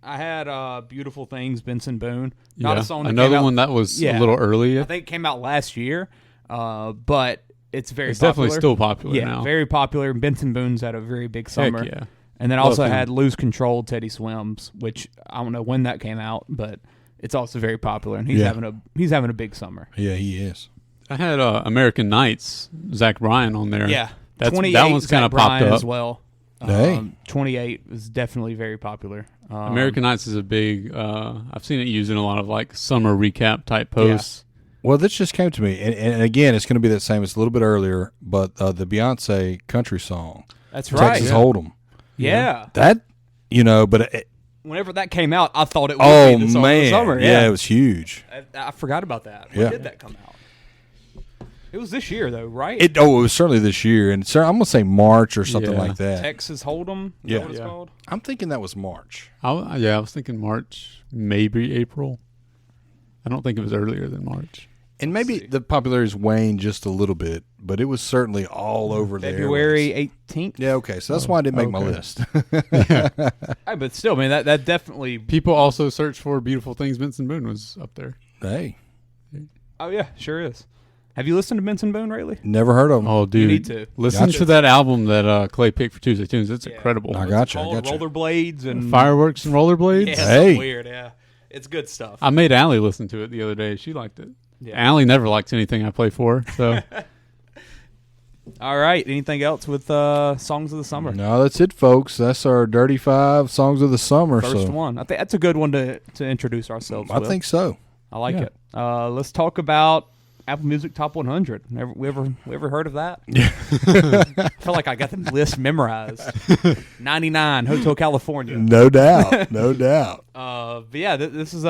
had Beautiful Things, Benson Boone. Not a song. Another one that was a little early. I think it came out last year, but it's popular. Definitely still popular now. Yeah, very popular. Benson Boone's had a very big summer. Heck yeah. And then also had Lose Control, Teddy Swims, which I don't know when that came out, but it's also very popular, and he's having a big summer. Yeah, he is. I had American Nights, Zach Bryan on there. Yeah, that one's kind of popped up as well. Hey. 28 is definitely very popular. American Nights is a big. I've seen it used in a lot of like summer recap type posts. Well, this just came to me, and again, it's going to be the same. It's a little bit earlier, but the Beyonce country song. That's right. Texas Hold'em. Yeah. That, but whenever that came out, I thought it would be the song of the summer. Yeah, it was huge. I forgot about that. Yeah. When did that come out? It was this year, though, right? It was certainly this year, and I'm going to say March or something like that. Texas Hold'em. Is that what it's called? I'm thinking that was March. I was thinking March, maybe April. I don't think it was earlier than March. And maybe the popularity's waned just a little bit, but it was certainly all over there. February 18th. Yeah, okay. So that's why I didn't make my list. But still, man, that definitely. People also search for Beautiful Things. Benson Boone was up there. Hey. Oh, yeah, sure is. Have you listened to Benson Boone, Railey? Never heard of him. Oh, dude. You need to. Listen to that album that Clay picked for Tuesday Tunes. It's incredible. I got you. Rollerblades and Fireworks and rollerblades. Yeah, it's weird. Yeah, it's good stuff. I made Allie listen to it the other day. She liked it. Yeah. Allie never likes anything I play for. So, all right. Anything else with songs of the summer? No, that's it, folks. That's our Dirty 5 songs of the summer. First one. I think that's a good one to introduce ourselves. I think so. I like it. Let's talk about Apple Music Top 100. We ever heard of that? Yeah. I feel like I got the list memorized. 99, Hotel California. No doubt. No doubt. But yeah, this is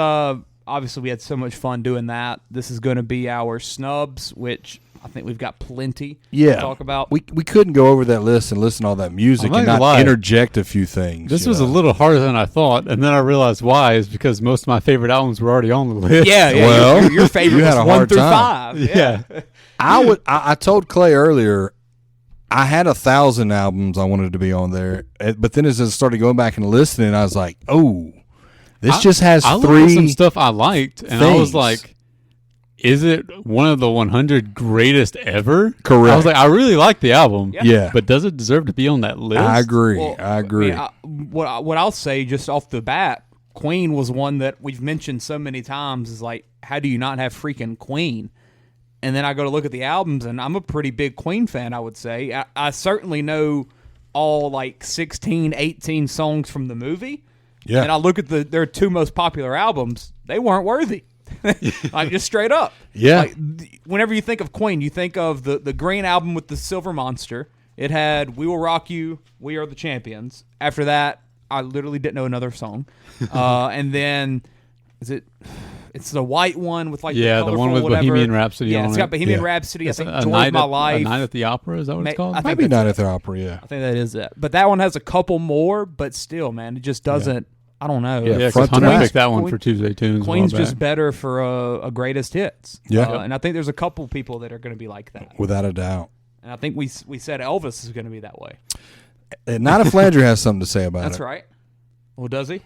obviously we had so much fun doing that. This is going to be our snubs, which I think we've got plenty to talk about. We couldn't go over that list and listen to all that music and not interject a few things. This was a little harder than I thought, and then I realized why is because most of my favorite albums were already on the list. Yeah. Well, your favorite you had was a 1 hard through time. 5. Yeah. I told Clay earlier, I had 1,000 albums I wanted to be on there, but then as I started going back and listening, I was like, oh, this just has I three. Some stuff I liked, and I was like, is it one of the 100 greatest ever? Correct. I was like, I really like the album. Yeah. But does it deserve to be on that list? I agree. Well, I agree. What I'll say just off the bat, Queen was one that we've mentioned so many times. Is like, how do you not have freaking Queen? And then I go to look at the albums, and I'm a pretty big Queen fan, I would say. I certainly know all like 16, 18 songs from the movie. Yeah. And I look at their 2 most popular albums, they weren't worthy. Like, just straight up. Yeah. Like, whenever you think of Queen, you think of the Green Album with the Silver Monster. It had We Will Rock You, We Are the Champions. After that, I literally didn't know another song. And then, it's the white one with like the colorful one with whatever. Bohemian Rhapsody on it. It's got Bohemian Yeah. Rhapsody. It's I think Joy of My Life. A Night at the Opera, is that what it's called? I think Maybe that's Night it. at the Opera, yeah. I think that is it. But that one has a couple more, but still, man, it just doesn't, I don't know. Yeah, because front to Hunter back. picked that one for Tuesday Tunes. Queen's just better for a greatest hits. Yeah. And I think there's a couple people that are going to be like that. Without a doubt. And I think we said Elvis is going to be that way. Nina Flandre has something to say about That's it. right. Well, does he?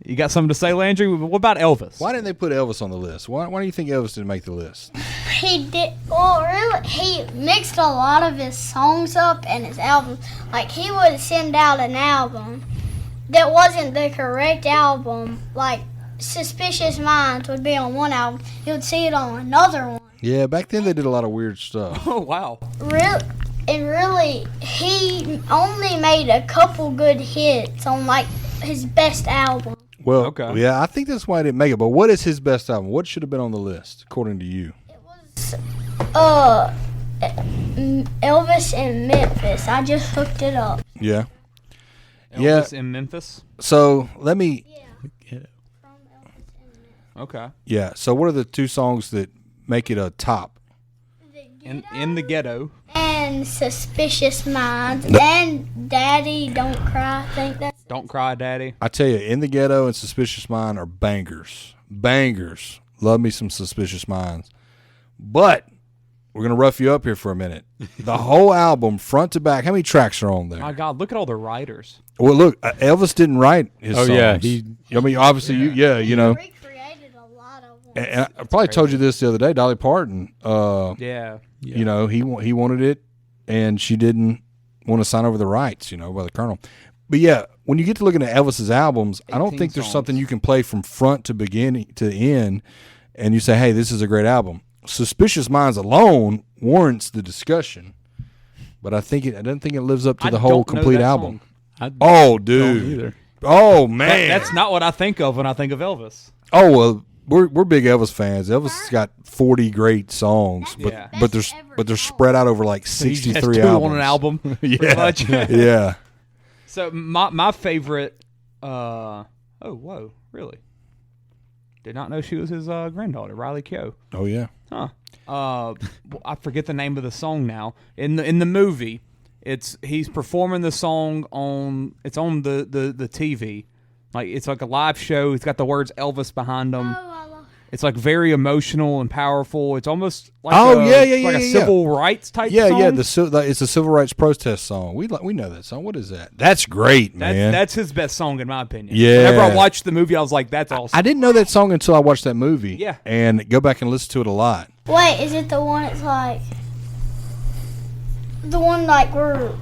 You got something to say, Landry? What about Elvis? Why didn't they put Elvis on the list? Why do you think Elvis didn't make the list? He did. Well, really, he mixed a lot of his songs up in his album. Like, he would send out an album that wasn't the correct album. Like, Suspicious Minds would be on one album. He would see it on another one. Yeah, back then they did a lot of weird stuff. Oh, wow. Really, he only made a couple good hits on, like, his best album. Well, Okay. yeah, I think that's why I didn't make it. But what is his best album? What should have been on the list, according to you? It was, Elvis in Memphis. I just looked it up. Yeah. Elvis in Memphis? So let me. From Elvis in Memphis. Okay. Yeah. So what are the 2 songs that make it a top? The In the Ghetto. And Suspicious Minds. And Daddy Don't Cry. I think that's... Don't Cry, Daddy. I tell you, In the Ghetto and Suspicious Mind are bangers. Bangers. Love me some Suspicious Minds. But we're going to rough you up here for a minute. The whole album, front to back, how many tracks are on there? My God, look at all the writers. Well, look, Elvis didn't write his songs. Yeah, I mean, obviously, you know. Recreated a lot of them. And I probably told you this the other day. Dolly Parton, Yeah. you know, he wanted it, and she didn't want to sign over the rights, you know, by the Colonel. But yeah, when you get to looking at Elvis's albums, I don't think there's something you can play from front to beginning to end, and you say, "Hey, this is a great album." Suspicious Minds alone warrants the discussion, but I don't think it lives up to the whole complete album. Oh, dude! Oh man, that's not what I think of when I think of Elvis. Oh well, we're big Elvis fans. Elvis has got 40 great songs, but they're spread out over like 63 albums. On an album, yeah, much. Yeah. So my favorite. Oh whoa, really? Did not know she was his granddaughter, Riley Keough. Oh yeah. Huh. I forget the name of the song now. In the movie, he's performing the song on the TV. Like it's like a live show. He's got the words Elvis behind him. It's like very emotional and powerful. It's almost like a civil rights type song. Yeah, it's a civil rights protest song. We know that song. What is that? That's great, man. That's his best song in my opinion. Yeah. Whenever I watched the movie, I was like, that's awesome. I didn't know that song until I watched that movie. Yeah. And go back and listen to it a lot. Wait, is it the one it's like... The one like where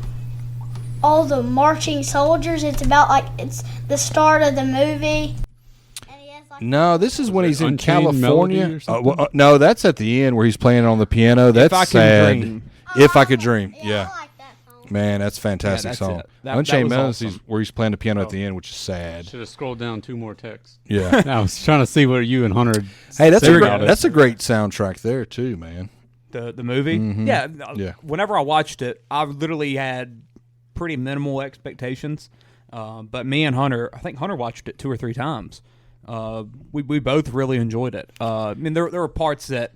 all the marching soldiers, it's about like, it's the start of the movie... No, this is when he's in Unchained California. No, that's at the end where he's playing on the piano. That's sad. Dream. If I Could Dream. Yeah. I like that song. Man, that's a fantastic song. Unchained Melodies is where he's playing the piano at the end, which is sad. Should have scrolled down 2 more texts. Yeah. I was trying to see what you and Hunter. Hey, that's a great soundtrack there too, man. The movie? Mm-hmm. Yeah. Whenever I watched it, I literally had pretty minimal expectations. But me and Hunter, I think Hunter watched it 2 or 3 times. We both really enjoyed it. I mean, there were parts that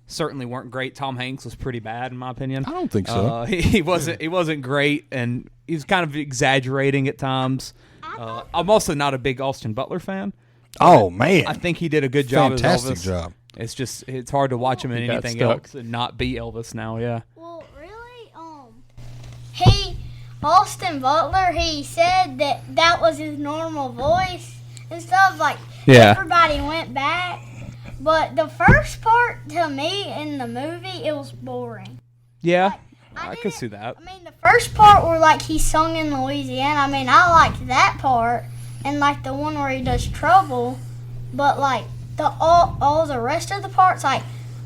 certainly weren't great. Tom Hanks was pretty bad in my opinion. I don't think so. He wasn't great, and he was kind of exaggerating at times. I'm also not a big Austin Butler fan. Oh man, I think he did a good job. Fantastic as Elvis. job. It's just it's hard to watch him in anything else and not be Elvis now. Yeah. Well, really, Austin Butler, he said that was his normal voice and stuff. Like everybody went back, but the first part to me in the movie, it was boring. Yeah, I could see that. I mean, the first part where like he sung in Louisiana, I mean, I liked that part, and like the one where he does Trouble, but like all the rest of the parts, like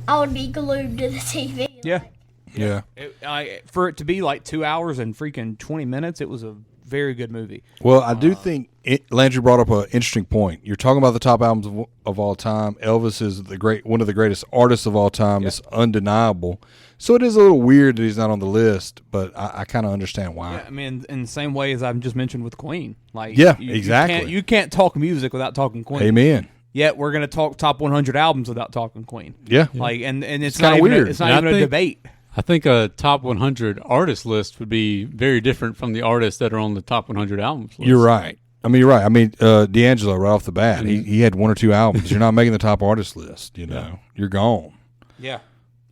I would be glued to the TV. Yeah. Like, For it to be like 2 hours and freaking 20 minutes, it was a very good movie. Well, I do think Landry brought up an interesting point. You're talking about the top albums of all time. Elvis is one of the greatest artists of all time. Yep. It's undeniable. So it is a little weird that he's not on the list, but I kind of understand why. Yeah, I mean, in the same way as I've just mentioned with Queen. Like, exactly. You can't talk music without talking Queen. Amen. Yet we're going to talk top 100 albums without talking Queen. Yeah. Like, and it's kind of weird. It's not even a debate. I think a top 100 artist list would be very different from the artists that are on the top 100 albums list. You're right. I mean, D'Angelo right off the bat, he had 1 or 2 albums. You're not making the top artist list. You're gone. Yeah,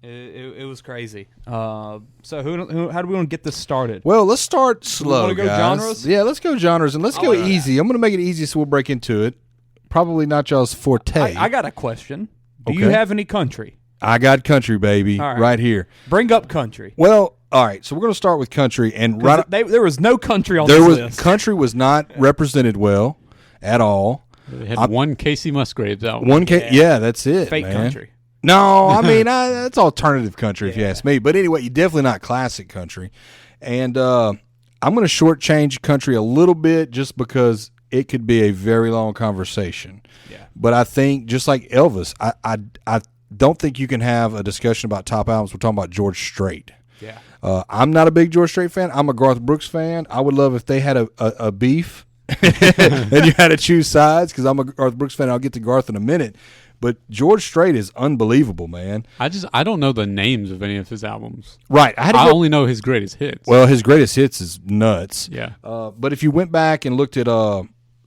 it was crazy. So how do we want to get this started? Well, let's start slow, guys. Genres? Yeah, let's go genres and let's go easy. I'm going to make it easy so we'll break into it. Probably not y'all's forte. I got a question. Do you have any country? I got country, baby, right here. Bring up country. Well, all right. So we're going to start with country, and there was no country on this list. Country was not represented well at all. They had one Casey Musgraves album. That's it. Fake man. country. No, I mean that's alternative country if you ask me. But anyway, you're definitely not classic country, and I'm going to shortchange country a little bit just because it could be a very long conversation. Yeah. But I think just like Elvis, I don't think you can have a discussion about top albums. We're talking about George Strait. Yeah. I'm not a big George Strait fan. I'm a Garth Brooks fan. I would love if they had a beef and you had to choose sides because I'm a Garth Brooks fan. I'll get to Garth in a minute. But George Strait is unbelievable, man. I don't know the names of any of his albums. Right. I only know his greatest hits. Well, his greatest hits is nuts. Yeah. But if you went back and looked at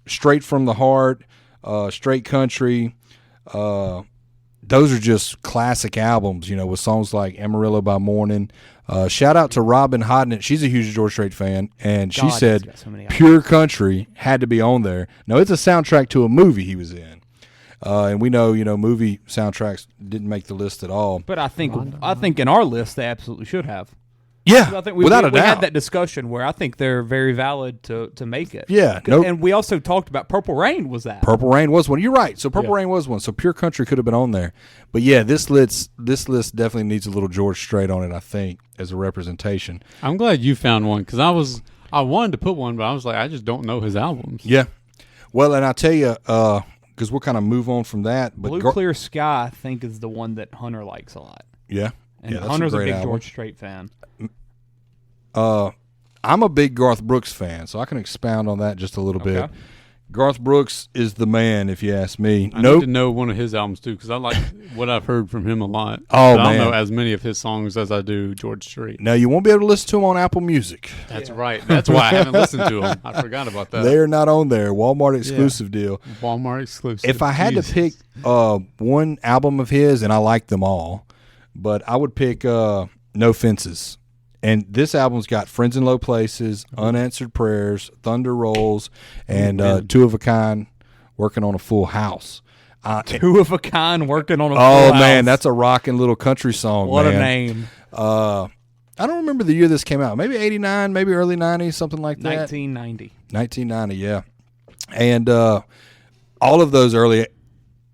Straight from the Heart, Straight Country, those are just classic albums, with songs like Amarillo by Morning. Shout out to Robin Hodnett. She's a huge George Strait fan, and she said Pure Country had to be on there. Now, it's a soundtrack to a movie he was in. And we know, movie soundtracks didn't make the list at all. But I think in our list they absolutely should have. Yeah, I think without a doubt. We had that discussion where I think they're very valid to make it. Yeah. And we also talked about Purple Rain was that. Purple Rain was one. You're right. So Purple Rain was one. So Pure Country could have been on there. But yeah, this list definitely needs a little George Strait on it, I think, as a representation. I'm glad you found one because I wanted to put one, but I was like, I just don't know his albums. Yeah. Well, and I'll tell you, because we'll kind of move on from that. But Blue Clear Sky, I think, is the one that Hunter likes a lot. Yeah. And that's Hunter's a big album. George Strait fan. I'm a big Garth Brooks fan, so I can expound on that just a little bit. Garth Brooks is the man, if you ask me. I need to know one of his albums, too, because I like what I've heard from him a lot. Oh, but I man. don't know as many of his songs as I do George Strait. Now, you won't be able to listen to him on Apple Music. That's right. That's why I haven't listened to him. I forgot about that. They are not on there. Walmart exclusive deal. Walmart exclusive. If I had to pick one album of his, and I like them all, but I would pick No Fences. And this album's got Friends in Low Places, Unanswered Prayers, Thunder Rolls, and Two of a Kind, Working on a Full House. Two of a Kind, Working on a Full House. Oh, House. man, that's a rocking little country song, What man. a name. I don't remember the year this came out. Maybe 89, maybe early 90s, something like that. 1990. 1990, yeah. And all of those early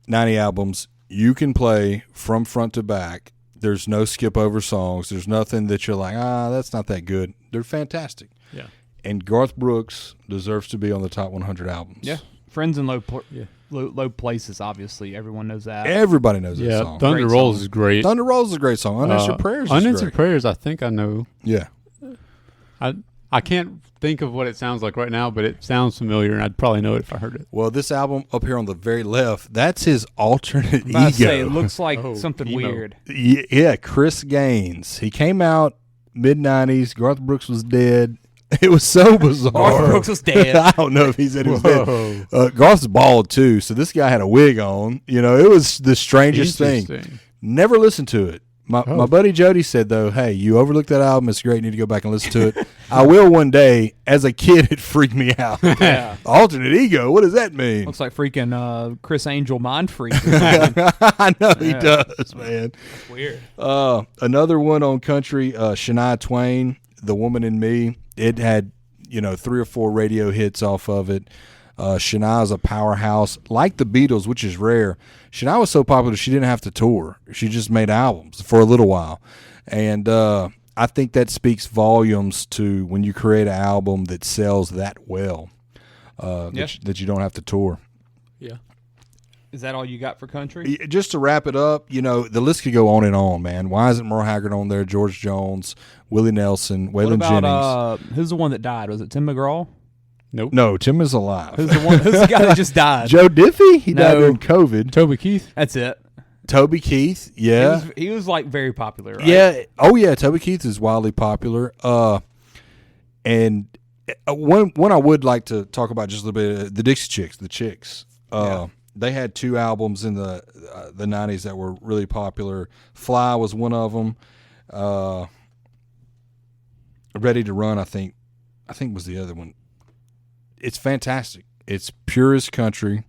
90 albums, you can play from front to back. There's no skip over songs. There's nothing that you're like, that's not that good. They're fantastic. Yeah. And Garth Brooks deserves to be on the top 100 albums. Yeah. Friends in Low Places, obviously. Everyone knows that. Everybody knows that song. Thunder Great Rolls song. is great. Thunder Rolls is a great song. Unanswered Prayers is Unanswered great. Prayers, I think I know. Yeah. I can't think of what it sounds like right now, but it sounds familiar, and I'd probably know it if I heard it. Well, this album up here on the very left, that's his alternate ego. I say, it looks like something emo. weird. Yeah, Chris Gaines. He came out mid-90s. Garth Brooks was dead. It was so bizarre. Garth Brooks was dead. I don't know if he said he was dead. Garth's bald, too, so this guy had a wig on. It was the strangest thing. Never listened to it. My buddy Jody said, though, hey, you overlooked that album. It's great. You need to go back and listen to it. I will one day. As a kid, it freaked me out. Yeah. Alternate ego? What does that mean? Looks like freaking Chris Angel Mind Freak. I know he does, man. That's weird. Another one on country, Shania Twain, The Woman in Me. It had, 3 or 4 radio hits off of it. Shania's a powerhouse, like the Beatles, which is rare. Shania was so popular she didn't have to tour. She just made albums for a little while. And I think that speaks volumes to when you create an album that sells that well, that you don't have to tour. Yeah. Is that all you got for country? Just to wrap it up, the list could go on and on, man. Why isn't Merle Haggard on there? George Jones, Willie Nelson, Waylon Jennings. Who's the one that died? Was it Tim McGraw? Nope. No, Tim is alive. Who's the guy that just died? Joe Diffie? He died during COVID. Toby Keith? That's it. Toby Keith, yeah. He was like very popular, right? Yeah. Oh, yeah, Toby Keith is wildly popular. And one I would like to talk about just a little bit, the Dixie Chicks, the Chicks. They had 2 albums in the 90s that were really popular. Fly was one of them. Ready to Run, I think was the other one. It's fantastic. It's purest country,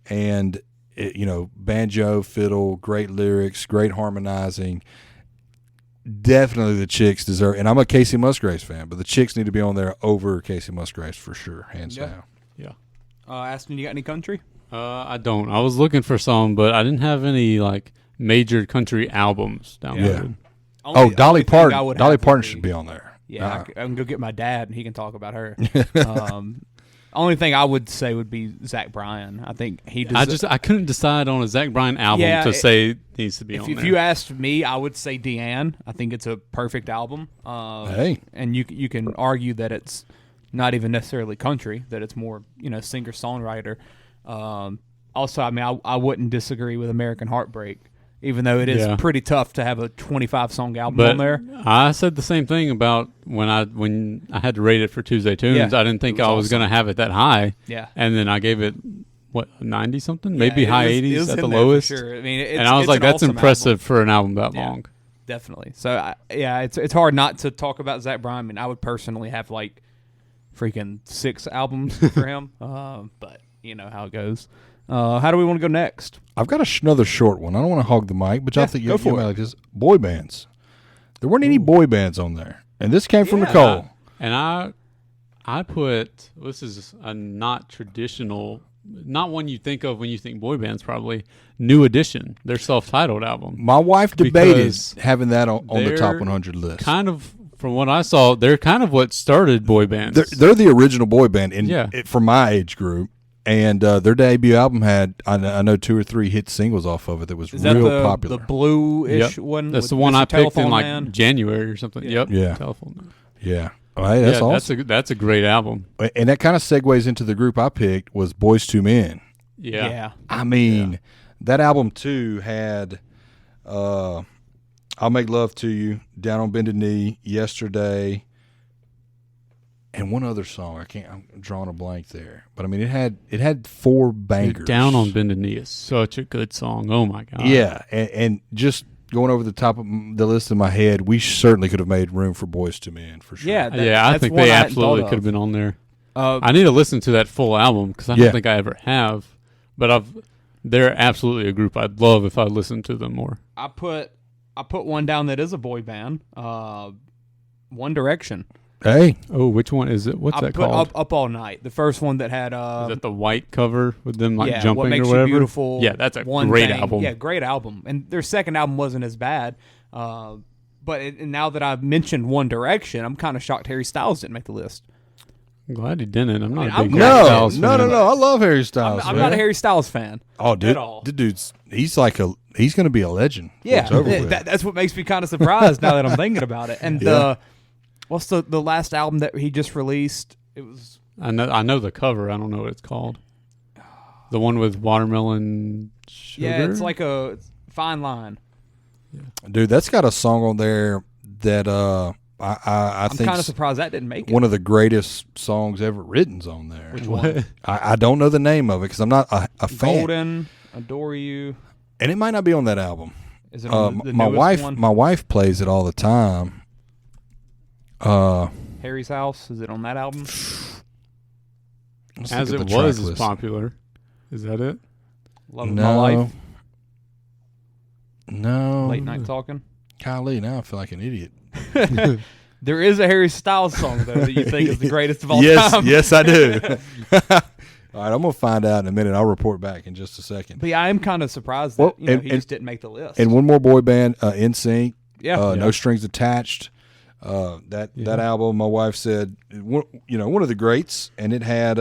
and banjo, fiddle, great lyrics, great harmonizing. Definitely the Chicks deserve. And I'm a Casey Musgraves fan, but the Chicks need to be on there over Casey Musgraves for sure, hands down. Yeah. Aston, you got any country? I don't. I was looking for some, but I didn't have any major country albums downloaded. Yeah. Dolly Parton. Dolly Parton should be on there. Yeah, I can go get my dad, and he can talk about her. Only thing I would say would be Zach Bryan. I think he does. I couldn't decide on a Zach Bryan album to say needs to be on there. If you asked me, I would say Deanne. I think it's a perfect album. And you can argue that it's not even necessarily country, that it's more singer songwriter. also, I mean, I wouldn't disagree with American Heartbreak, even though it is pretty tough to have a 25-song album on there. I said the same thing about when I had to rate it for Tuesday Tunes. Yeah, I didn't think I was going to have it that high. Yeah. And then I gave it, 90-something? Maybe high 80s at the there lowest. for sure. I mean, and I was like, that's awesome impressive album. for an album that long. Definitely. So, it's hard not to talk about Zach Bryan. I mean, I would personally have like freaking 6 albums for him. But you know how it goes. How do we want to go next? I've got another short one. I don't want to hog the mic, but y'all think you might like this. Boy bands. There weren't any boy bands on there. And this came from Nicole. And I put, this is a not traditional, not one you think of when you think boy bands probably, New Edition, their self-titled album. My wife debated having that on the top 100 list. Kind of, from what I saw, they're kind of what started boy bands. They're the original boy band for my age group. And their debut album had, I know, 2 or 3 hit singles off of it that was real popular. The blue-ish one? That's the one I picked in January or something. Yeah. Yep. Telephone Man. Yeah. Oh, hey, that's awesome. That's a great album. And that kind of segues into the group I picked was Boys II Men. Yeah. I mean, that album too had I'll Make Love to You, Down on Bended Knee, Yesterday, and one other song. I'm drawing a blank there. But I mean, it had 4 bangers. Down on Bended Knee is such a good song. Oh my God. Yeah, and just going over the top of the list in my head, we certainly could have made room for Boys II Men for sure. Yeah, I think they absolutely could have been on there. I need to listen to that full album because I don't think I ever have. But they're absolutely a group I'd love if I listened to them more. I put one down that is a boy band, One Direction. Hey. Oh, which one is it? What's that called? Up All Night. The first one that had... is that the white cover with them jumping What Makes or whatever? You Beautiful. Yeah, that's a great album. Yeah, great album. And their second album wasn't as bad. But now that I've mentioned One Direction, I'm kind of shocked Harry Styles didn't make the list. I'm glad he didn't. I'm not a big Harry Styles fan. No. I love Harry Styles. I'm not a Harry Styles fan. Oh, dude. At all. The dude's he's going to be a legend. Yeah, that's what makes me kind of surprised now that I'm thinking about it. And what's the last album that he just released? It was. I know the cover. I don't know what it's called. The one with watermelon sugar. Yeah, it's like a fine line. Yeah. Dude, that's got a song on there that I think I'm kind of surprised that didn't make it. One of the greatest songs ever written's on there. Which one? I don't know the name of it because I'm not a fan. Golden, Adore You, and it might not be on that album. Is it on the my wife? one? My wife plays it all the time. Harry's House, is it on that album? As it was as popular. Is that it? Love of My Life. No. Late Night Talking. Golly, now I feel like an idiot. There is a Harry Styles song though that you think is the greatest of all time. Yes, I do. All right, I'm gonna find out in a minute. I'll report back in just a second. But yeah, I am kind of surprised that he just didn't make the list. And one more boy band, NSYNC. Yeah. No Strings Attached. That album, my wife said, one of the greats, and it had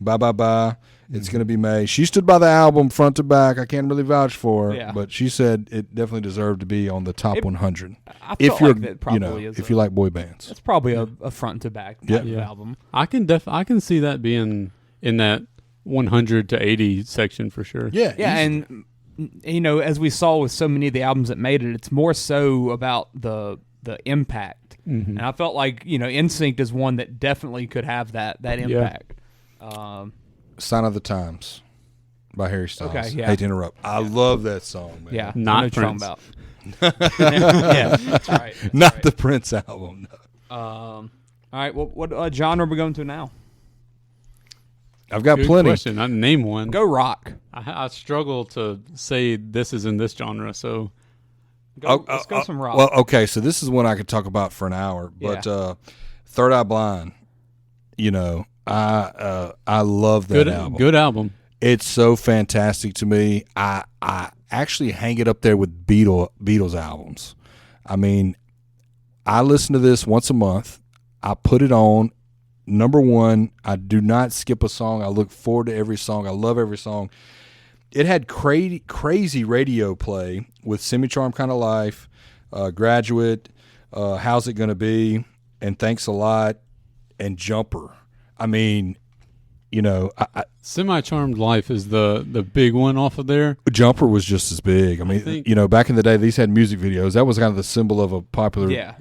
Bye Bye Bye. It's going to be May. She stood by the album front to back. I can't really vouch for her, but she said it definitely deserved to be on the top 100. If you're, like that probably is if you like boy bands, it's probably a front to back type of album. I can see that being in that 100 to 80 section for sure. Yeah, and as we saw with so many of the albums that made it, it's more so about the impact. Mm-hmm. And I felt like NSYNC is one that definitely could have that impact. Sign of the Times by Harry Styles. Okay, yeah. Hate to interrupt. I love that song, man. Yeah, not Prince. About. Yeah, that's right. Not the Prince album. No. All right, what genre are we going to now? I've got Good plenty. Question. I name one. Go rock. I struggle to say this is in this genre, so let's go some rock. Well, okay, so this is one I could talk about for an hour, but Third Eye Blind, I love that album. Good album. It's so fantastic to me. I actually hang it up there with Beatles albums. I mean, I listen to this once a month. I put it on. Number one, I do not skip a song. I look forward to every song. I love every song. It had crazy radio play with Semi-Charmed Kind of Life, Graduate, How's It Gonna Be, and Thanks a Lot, and Jumper. I mean, you know, Semi-Charmed Life is the big one off of there. Jumper was just as big. I mean, you know, back in the day, these had music videos. That was kind of the symbol of a popular. Yeah.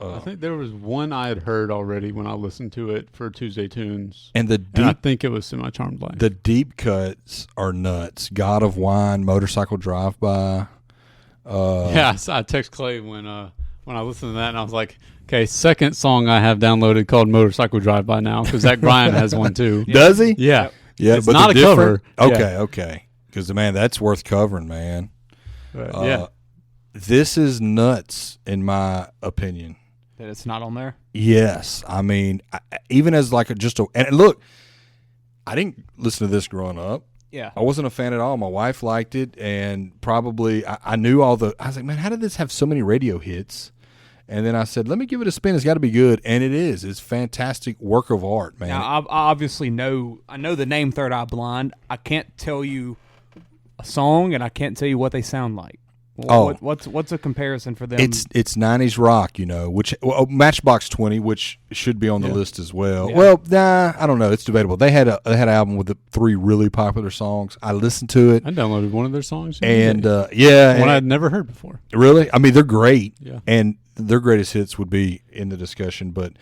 I think there was one I had heard already when I listened to it for Tuesday Tunes. And I think it was Semi-Charmed Life. The deep cuts are nuts. God of Wine, Motorcycle Drive-By. I text Clay when I listened to that, and I was like, okay, second song I have downloaded called Motorcycle Drive-By now, because Zach Bryan has one too. Does he? Yeah. Yeah, it's but not a cover. Okay. Because, man, that's worth covering, man. This is nuts, in my opinion. That it's not on there? Yes. I mean, even as like and look, I didn't listen to this growing up. Yeah. I wasn't a fan at all. My wife liked it, and probably I knew I was like, man, how did this have so many radio hits? And then I said, let me give it a spin. It's got to be good. And it is. It's fantastic work of art, man. Now, I obviously know the name Third Eye Blind. I can't tell you a song, and I can't tell you what they sound like. What's a comparison for them? It's 90s rock, you know, which Matchbox 20, which should be on the list as well. Yeah. Well, I don't know. It's debatable. They had an album with 3 really popular songs. I listened to it. I downloaded one of their songs. And one I'd never heard before. Really? I mean, they're great. Yeah. And their greatest hits would be in the discussion, but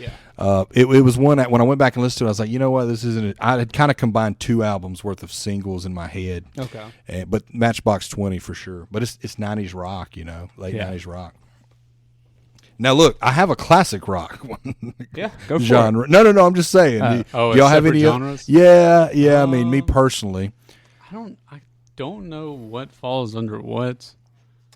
it was one that when I went back and listened to it, I was like, you know what, this isn't. I had kind of combined 2 albums worth of singles in my head. Okay, but Matchbox 20 for sure. But it's 90s rock, you know, late 90s rock. Now look, I have a classic rock one. Yeah, go for genre. it. No, I'm just saying. Do y'all have any genres? Yeah. I mean, me personally, I don't know what falls under what.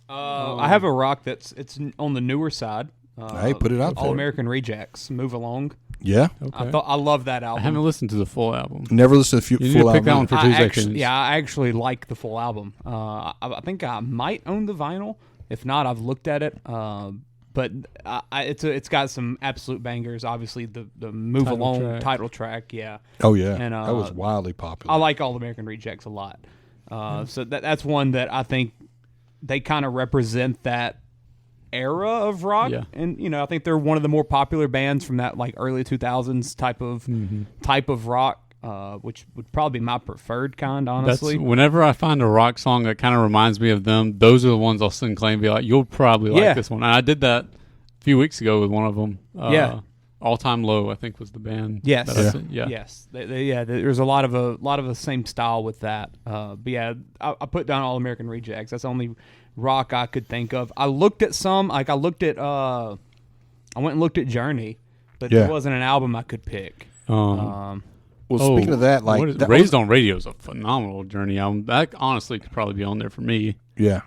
I have a rock it's on the newer side. Hey, put it out there. All American Rejects, Move Along. Yeah. Okay. I love that album. I haven't listened to the full album. Never listened to the full album. Pick that one for Tuesday Tunes. Yeah, I actually like the full album. I think I might own the vinyl. If not, I've looked at it. But it's got some absolute bangers. Obviously, the Move Along title track. Yeah. Oh yeah. And that was wildly popular. I like All American Rejects a lot. So that's one that I think they kind of represent that era of rock, and you know, I think they're one of the more popular bands from that like early 2000s type of rock, which would probably be my preferred kind, honestly. Whenever I find a rock song that kind of reminds me of them, those are the ones I'll sing claim and be like, you'll probably like this one. And I did that a few weeks ago with one of them. All Time Low, I think, was the band. Yes, yes. There's a lot of the same style with that. But yeah, I put down All American Rejects. That's the only rock I could think of. I looked at some. Like I went and looked at Journey, but there wasn't an album I could pick. Well, speaking of that, like Raised on Radio is a phenomenal Journey album. That honestly could probably be on there for me. Yeah.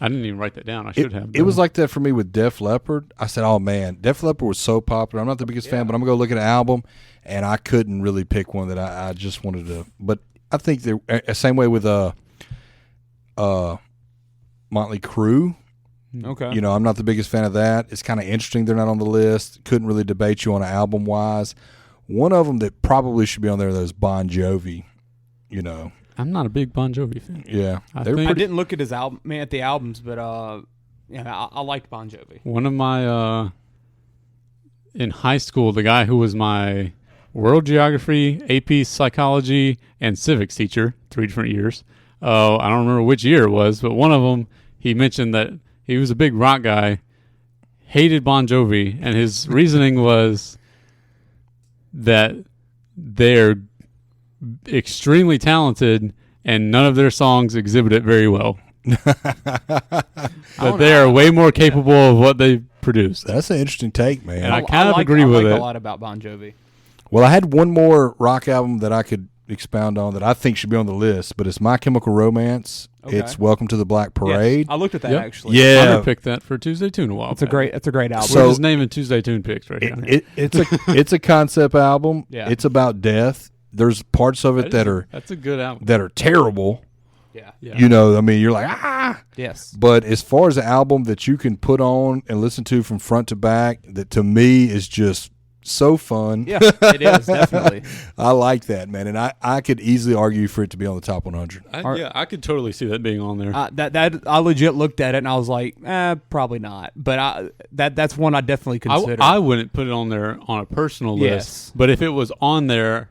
I didn't even write that down. I should have. It was like that for me with Def Leppard. I said, oh, man, Def Leppard was so popular. I'm not the biggest fan, but I'm going to go look at an album, and I couldn't really pick one that I just wanted to. But I think the same way with Motley Crue. Okay. You know, I'm not the biggest fan of that. It's kind of interesting they're not on the list. Couldn't really debate you on an album-wise. One of them that probably should be on there, though, is Bon Jovi, you know. I'm not a big Bon Jovi fan. Yeah, I didn't look at his album, at the albums, but I liked Bon Jovi. One of my in high school, the guy who was my world geography, AP psychology, and civics teacher, 3 different years. I don't remember which year it was, but one of them, he mentioned that he was a big rock guy, hated Bon Jovi, and his reasoning was that they're extremely talented and none of their songs exhibit it very well. But they are way more capable of what they produce. That's an interesting take, man. And I kind of agree with it. I like a lot about Bon Jovi. Well, I had one more rock album that I could expound on that I think should be on the list, but it's My Chemical Romance. Okay. It's Welcome to the Black Parade. Yes, I looked at that actually. Yeah, Hunter picked that for Tuesday Tune a while. It's a great album. So, we're just naming Tuesday Tune picks right now. It's a concept album. Yeah. It's about death. There's parts of it that's a good album that are terrible. Yeah. You know, I mean, you're like, ah. Yes. But as far as an album that you can put on and listen to from front to back, that to me is just so fun. Yeah, it is, definitely. I like that, man. And I could easily argue for it to be on the top 100. I could totally see that being on there. I legit looked at it and I was like, probably not. But that's one I definitely consider. I wouldn't put it on there on a personal list. But if it was on there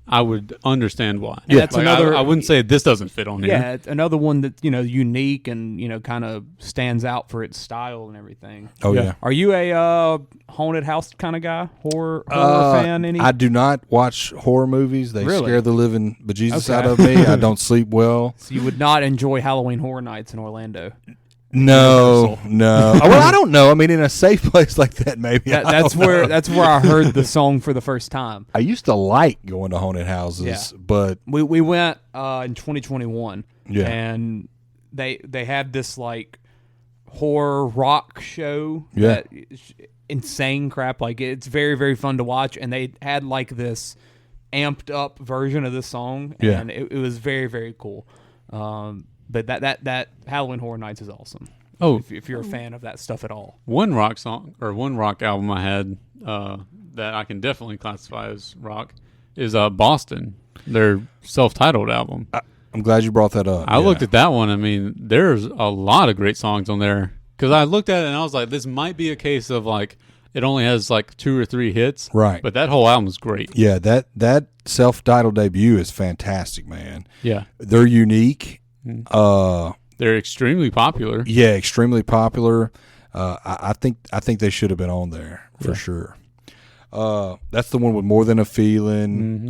I would understand why. Yeah, that's another. I wouldn't say this doesn't fit on here. Yeah, it's another one that's unique and kind of stands out for its style and everything. Oh yeah. Are you a haunted house kind of guy? Horror fan? Any? I do not watch horror movies. They Really? scare the living bejesus Okay. out of me. I don't sleep well. So you would not enjoy Halloween Horror Nights in Orlando. No. Well, I don't know. I mean, in a safe place like that, maybe. That's where I heard the song for the first time. I used to like going to haunted houses, but We went in 2021. Yeah. And they had this like horror rock show. Yeah. That is insane crap. Like it's very, very fun to watch. And they had like this amped up version of this song. Yeah. And it was very, very cool. But that Halloween Horror Nights is awesome. Oh, If you're a fan of that stuff at all. one rock song or one rock album I had that I can definitely classify as rock is Boston, their self-titled album. I'm glad you brought that up. I looked at that one. I mean, there's a lot of great songs on there because I looked at it and I was like, this might be a case of like it only has like 2 or 3 hits, Right. But that whole album is great. Yeah, that self-titled debut is fantastic, man. Yeah, They're unique. they're extremely popular. Yeah, extremely popular. I think they should have been on there for sure. That's the one with More Than a Feeling.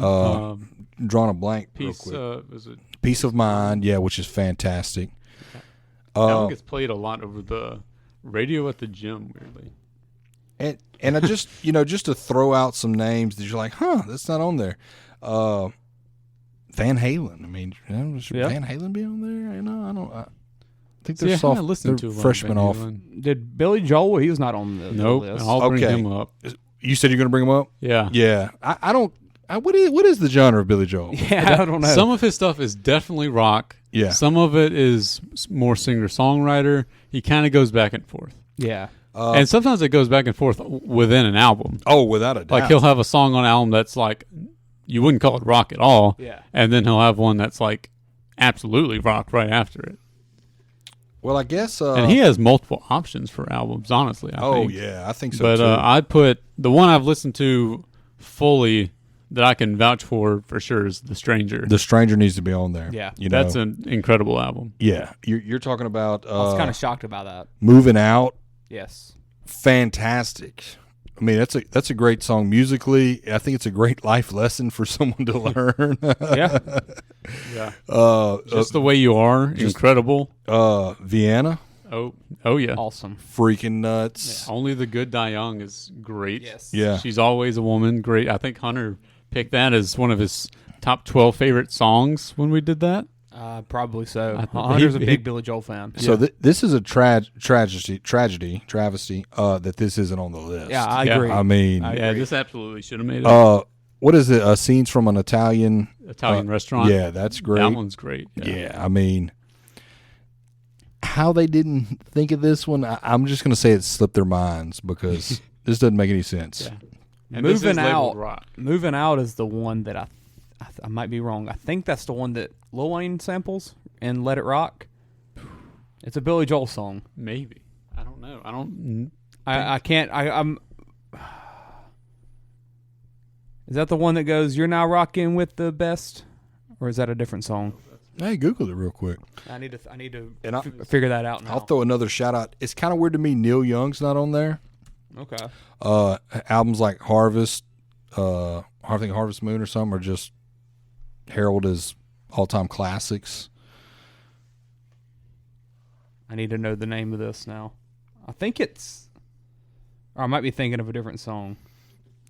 Drawing a blank real quick. Is it? Peace of Mind, yeah, which is fantastic. That one gets played a lot over the radio at the gym. Weirdly, And I just just to throw out some names that you're like, that's not on there. Van Halen. I mean, should Van Halen be on there? I think they're soft. They're freshmen off. Did Billy Joel? He was not on the Nope. list. I'll bring him up. You said you're going to bring him up? Yeah. Yeah. I don't. What is the genre of Billy Joel? Yeah, I don't know. Some of his stuff is definitely rock. Yeah. Some of it is more singer-songwriter. He kind of goes back and forth. Yeah. And sometimes it goes back and forth within an album. Oh, without a doubt. Like he'll have a song on an album that's like, you wouldn't call it rock at all. Yeah. And then he'll have one that's like absolutely rock right after it. Well, I guess. And he has multiple options for albums, honestly. I think. Yeah, I think so But too. I'd put the one I've listened to fully that I can vouch for sure is The Stranger. The Stranger needs to be on there. Yeah. That's an incredible album. Yeah, you're talking about. I was kind of shocked about that. Moving Out. Yes. Fantastic. I mean, that's a great song musically. I think it's a great life lesson for someone to learn. Yeah. Yeah. Just the Way You Are, incredible. Vienna. Oh yeah. Awesome. Freaking nuts. Yeah. Only the Good Die Young is great. Yes. Yeah. She's Always a Woman, great. I think Hunter picked that as one of his top 12 favorite songs when we did that. Probably so. I think Hunter's a he- big Billy Joel fan. So this is a travesty that this isn't on the list. Yeah, I Yeah. agree. I mean, I Yeah, agree. this absolutely should have made it. what is it? Scenes from an Italian Restaurant. Yeah, that's great. That one's great. Yeah, I mean, how they didn't think of this one, I'm just going to say it slipped their minds because this doesn't make any sense. Yeah. And this is Moving labeled Out. rock. Moving Out is the one that I might be wrong. I think that's the one that Lil Wayne samples in Let It Rock. It's a Billy Joel song. Maybe. I don't know. I don't. I can't. I'm. Is that the one that goes, "You're now rocking with the best," or is that a different song? Hey, Google it real quick. I need to And figure that out now. I'll throw another shout out. It's kind of weird to me Neil Young's not on there. Okay. Albums like Harvest, I think Harvest Moon or something are just heralded as all-time classics. I need to know the name of this now. I think it's, or I might be thinking of a different song.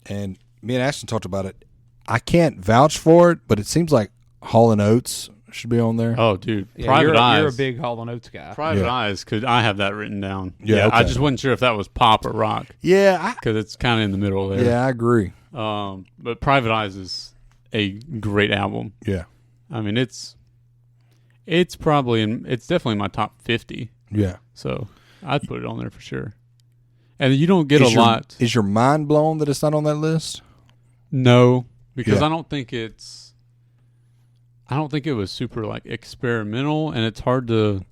And me and Ashton talked about it. I can't vouch for it, but it seems like Hall & Oates should be on there. Oh, dude. Yeah, Private Eyes. You're a big Hall & Oates guy. Private Yeah. Eyes. I have that written down. Yeah, I okay. just wasn't sure if that was pop or rock Yeah, because it's kind of in the middle there. I agree. But Private Eyes is a great album. Yeah, I mean, it's definitely my top 50. yeah. So I'd put it on there for sure. And you don't get a lot. Is your mind blown that it's not on that list? No, because Yeah. I don't think it was super like experimental, and it's hard to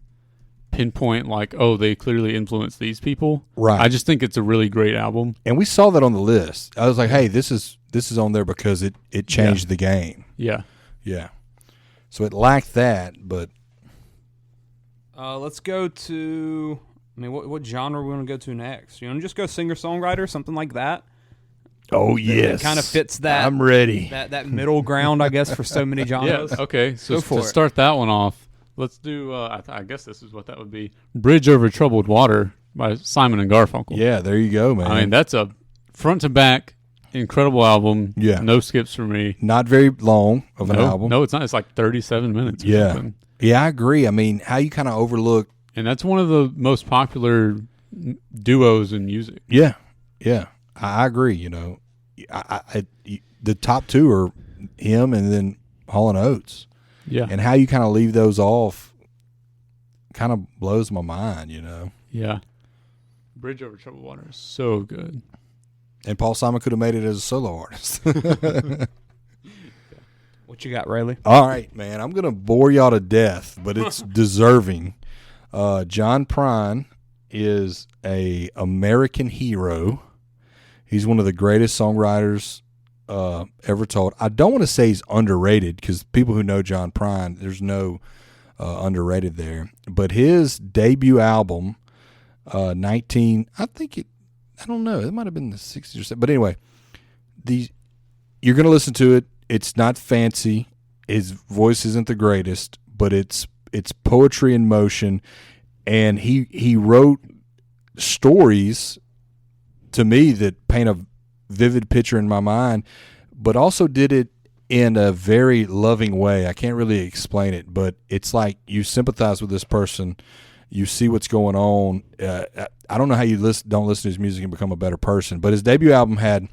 pinpoint like, oh, they clearly influenced these people. Right. I just think it's a really great album. And we saw that on the list. I was like, hey, this is This is on there because it changed the game. Yeah. Yeah. So it lacked that, but let's go to. I mean, what genre we want to go to next? You want to just go singer-songwriter, something like that? oh yes, It kind of fits that. I'm ready. That middle ground, I guess, for so many genres. Yeah. Okay. So Go for to it. start that one off, let's do. I guess this is what that would be. "Bridge Over Troubled Water" by Simon and Garfunkel. Yeah, there you go, man. I mean, that's a front to back incredible album. Yeah. No skips for me. not very long of an album. No, it's not. It's like 37 minutes. Or Yeah. something. Yeah, I agree. I mean, how you kind of overlook. And that's one of the most popular duos in music. Yeah, yeah, I agree. The top two are him and then Hall & Oates. Yeah. And how you kind of leave those off kind of blows my mind, Yeah. "Bridge Over Troubled Water" is so good. And Paul Simon could have made it as a solo artist. What you got, Railey? All right, man. I'm going to bore y'all to death, but it's deserving. John Prine is a American hero. He's one of the greatest songwriters ever told. I don't want to say he's underrated because people who know John Prine, there's no underrated there. But his debut album, I don't know. It might have been the 60s or something. But anyway, you're going to listen to it. It's not fancy. His voice isn't the greatest, but it's poetry in motion. And he wrote stories to me that paint a vivid picture in my mind, but also did it in a very loving way. I can't really explain it, but it's like you sympathize with this person. You see what's going on. I don't know how you don't listen to his music and become a better person, but his debut album had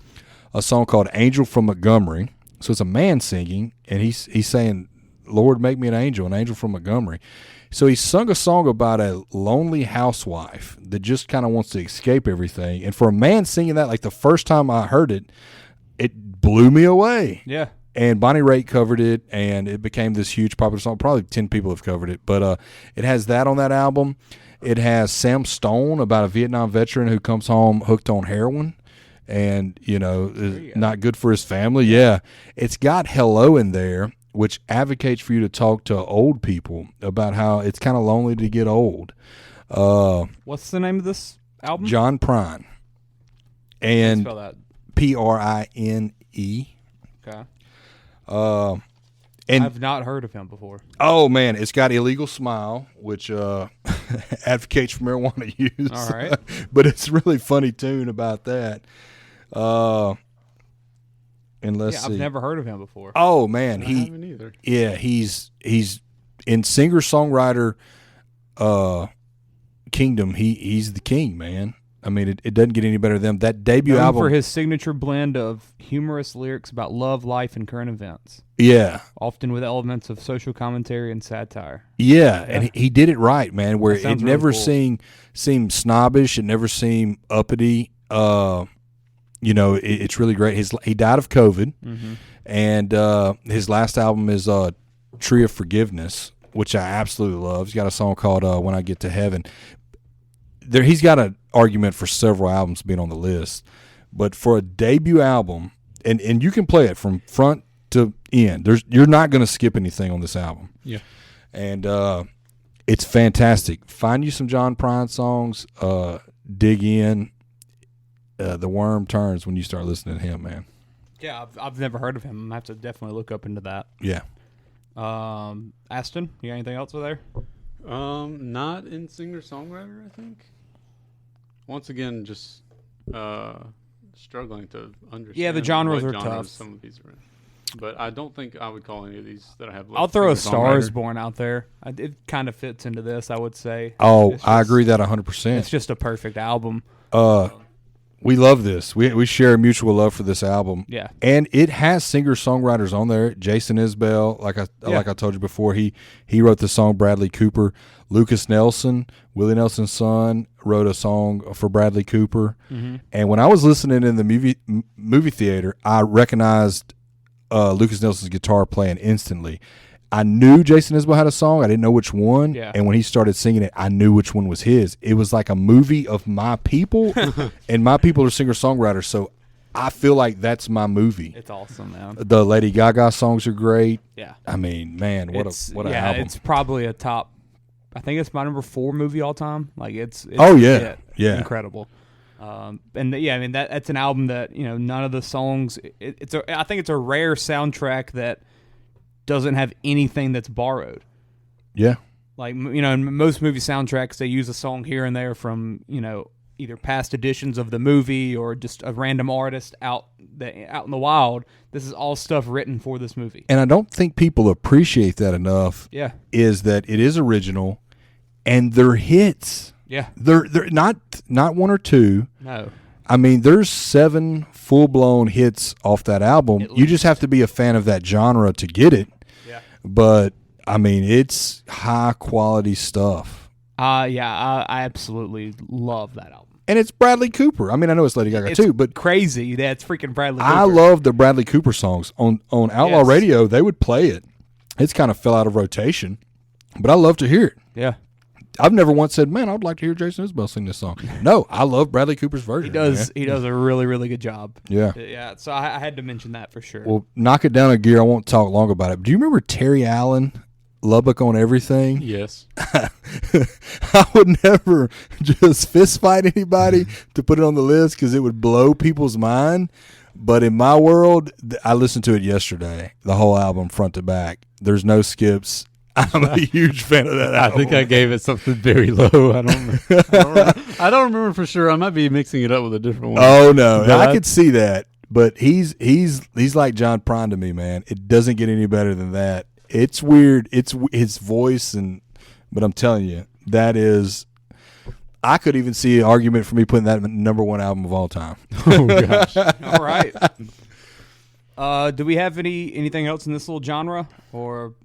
a song called "Angel from Montgomery." So it's a man singing, and he's saying, "Lord, make me an angel from Montgomery." So he sung a song about a lonely housewife that just kind of wants to escape everything. And for a man singing that, like the first time I heard it, it blew me away. Yeah. And Bonnie Raitt covered it, and it became this huge popular song. Probably 10 people have covered it. But it has that on that album. It has Sam Stone, about a Vietnam veteran who comes home hooked on heroin and, is not good for his family. Yeah. It's got Hello in there, which advocates for you to talk to old people about how it's kind of lonely to get old. What's the name of this album? John Prine. And Spell that. Prine. Okay. And I've not heard of him before. oh man, it's got Illegal Smile, which advocates for marijuana use. All right. But it's a really funny tune about that. And let's see. I've never heard of him before. Oh man, I haven't either. yeah, he's in singer-songwriter kingdom. He's the king, man. I mean, it doesn't get any better than that debut Known album for his signature blend of humorous lyrics about love, life, and current events, Yeah. often with elements of social commentary and satire. Yeah, and he did it right, man, where That it sounds never really cool. seemed snobbish, it never seemed uppity. It's really great. He died of COVID, and his last album is Tree of Forgiveness, which I absolutely love. He's got a song called When I Get to Heaven. He's got an argument for several albums being on the list, but for a debut album, and you can play it from front to end. You're not going to skip anything on this album. Yeah. And it's fantastic. Find you some John Prine songs. Dig in. The worm turns when you start listening to him, man. Yeah, I've never heard of him. I'm gonna have to definitely look up into that. Yeah. Aston, you got anything else over there? Not in singer-songwriter, I think. Once again, just struggling to understand. Yeah, the genres what are genres tough. Some of these are in. But I don't think I would call any of these that I have. I'll throw a Star singer-songwriter. is Born out there. It kind of fits into this, I would say. Oh, It's I just- agree that 100%. It's just a perfect album. We love this. We share a mutual love for this album. Yeah. And it has singer-songwriters on there. Jason Isbell, like I told you before, he wrote the song Bradley Cooper. Lucas Nelson, Willie Nelson's son, wrote a song for Bradley Cooper. And when I was listening in the movie theater, I recognized Lucas Nelson's guitar playing instantly. I knew Jason Isbell had a song. I didn't know which one. Yeah. And when he started singing it, I knew which one was his. It was like a movie of my people, and my people are singer-songwriters. So I feel like that's my movie. It's awesome, man. The Lady Gaga songs are great. Yeah. I mean, man, what an album. It's probably a top. I think it's my number 4 movie all time. Like it's yeah, incredible. And yeah, I mean that's an album that none of the songs. I think it's a rare soundtrack that doesn't have anything that's borrowed. Yeah. Like in most movie soundtracks, they use a song here and there from either past editions of the movie or just a random artist out in the wild. This is all stuff written for this movie. And I don't think people appreciate that enough. Yeah. Is that it is original and they're hits. Yeah. They're not one or two. No. I mean, there's 7 full-blown hits off that album. You just have to be a fan of that genre to get it. Yeah. But I mean, it's high-quality stuff. I absolutely love that album. And it's Bradley Cooper. I mean, I know it's Lady Gaga too, but crazy that it's freaking Bradley Cooper. I love the Bradley Cooper songs. On Outlaw Radio, they would play it. It's kind of fell out of rotation, but I love to hear it. Yeah. I've never once said, man, I would like to hear Jason Isbell sing this song. No, I love Bradley Cooper's version. He does a really, really good job. Yeah. Yeah, so I had to mention that for sure. Well, knock it down a gear. I won't talk long about it. Do you remember Terry Allen, Lubbock on Everything? Yes. I would never just fist fight anybody to put it on the list because it would blow people's mind. But in my world, I listened to it yesterday, the whole album front to back. There's no skips. I'm a huge fan of that album. I think I gave it something very low. I don't remember for sure. I might be mixing it up with a different one. Oh no, I could see that. But he's like John Prine to me, man. It doesn't get any better than that. It's weird. It's his voice, but I'm telling you, that is. I could even see an argument for me putting that number 1 album of all time. Oh gosh! All right. Do we have anything else in this little genre, or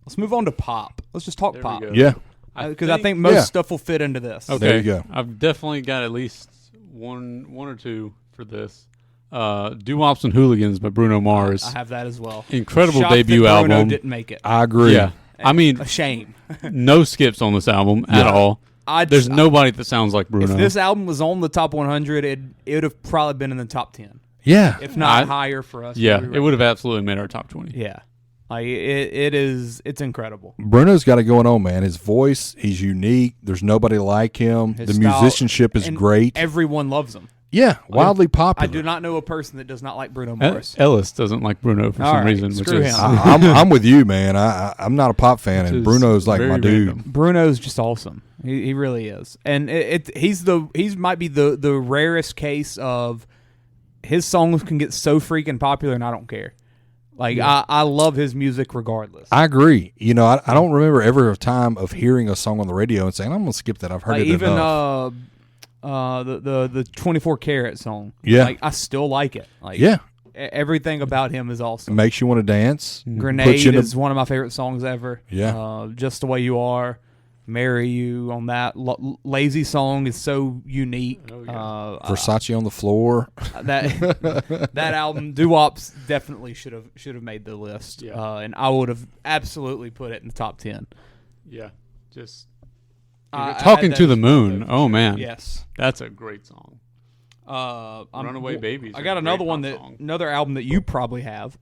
let's move on to pop? Let's just talk pop. Yeah, because I think most stuff will fit into this. Okay, there you go. I've definitely got at least one or two for this. Doo-Wops and Hooligans by Bruno Mars. I have that as well. Incredible Shocked debut that Bruno album. Didn't make it. I agree. Yeah, I mean, a shame. No skips on this album at all. There's nobody that sounds like Bruno. If this album was on the top 100, it would have probably been in the top 10. Yeah, if not higher for us. Yeah, it would have absolutely made our top 20. Yeah, like it's incredible. Bruno's got it going on, man. His voice, he's unique. There's nobody like him. His the style, musicianship is great. Everyone loves him. Yeah, wildly popular. I do not know a person that does not like Bruno Mars. Ellis doesn't like Bruno for some reason. Screw him. I'm with you, man. I'm not a pop fan, and Bruno's like my dude. Random. Bruno's just awesome. He really is, and he's might be the rarest case of his songs can get so freaking popular, and I don't care. Like I love his music regardless. I agree. I don't remember ever a time of hearing a song on the radio and saying I'm gonna skip that. I've heard it even enough. The 24 Karat song. Yeah, like I still like it. Like everything about him is awesome. It makes you want to dance. Grenade is one of my favorite songs ever. Yeah, Just the Way You Are. Marry You on that Lazy song is so unique. Versace on the Floor. That album, Doo-Wops, definitely should have made the list. Yeah. And I would have absolutely put it in the top 10. Yeah, just Talking to the Moon. Oh man, yes, that's a great song. Runaway Babies. I got another one another album that you probably have.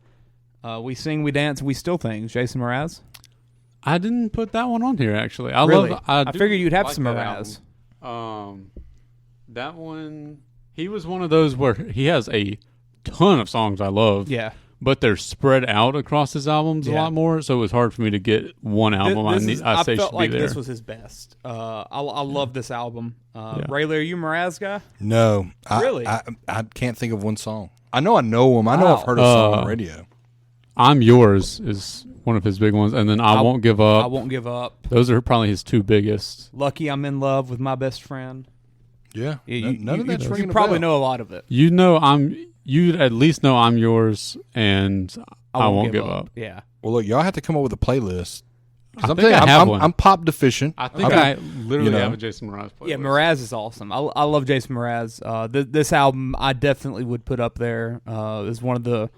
We Sing, We Dance, We Still Things. Jason Mraz. I didn't put that one on here actually. I figured you'd have some that Mraz. That one, he was one of those where he has a ton of songs I love. Yeah. But they're spread out across his albums a lot more, so it was hard for me to get one album I say felt should like be there. This was his best. I love this album. Railey, are you a Mraz guy? No. Really? I can't think of one song. I know him. I know I've heard a song on the radio. I'm Yours is one of his big ones, and then I Won't Give Up. I Won't Give Up. Those are probably his 2 biggest. Lucky I'm in Love with My Best Friend. Yeah. None of that's ringing a bell. You probably know a lot of it. You'd at least know I'm Yours and I Won't Give Up. Yeah. Well, look, y'all have to come up with a playlist. I'm pop deficient. I think I literally have a Jason Mraz playlist. Yeah, Mraz is awesome. I love Jason Mraz. This album I definitely would put up there as one of the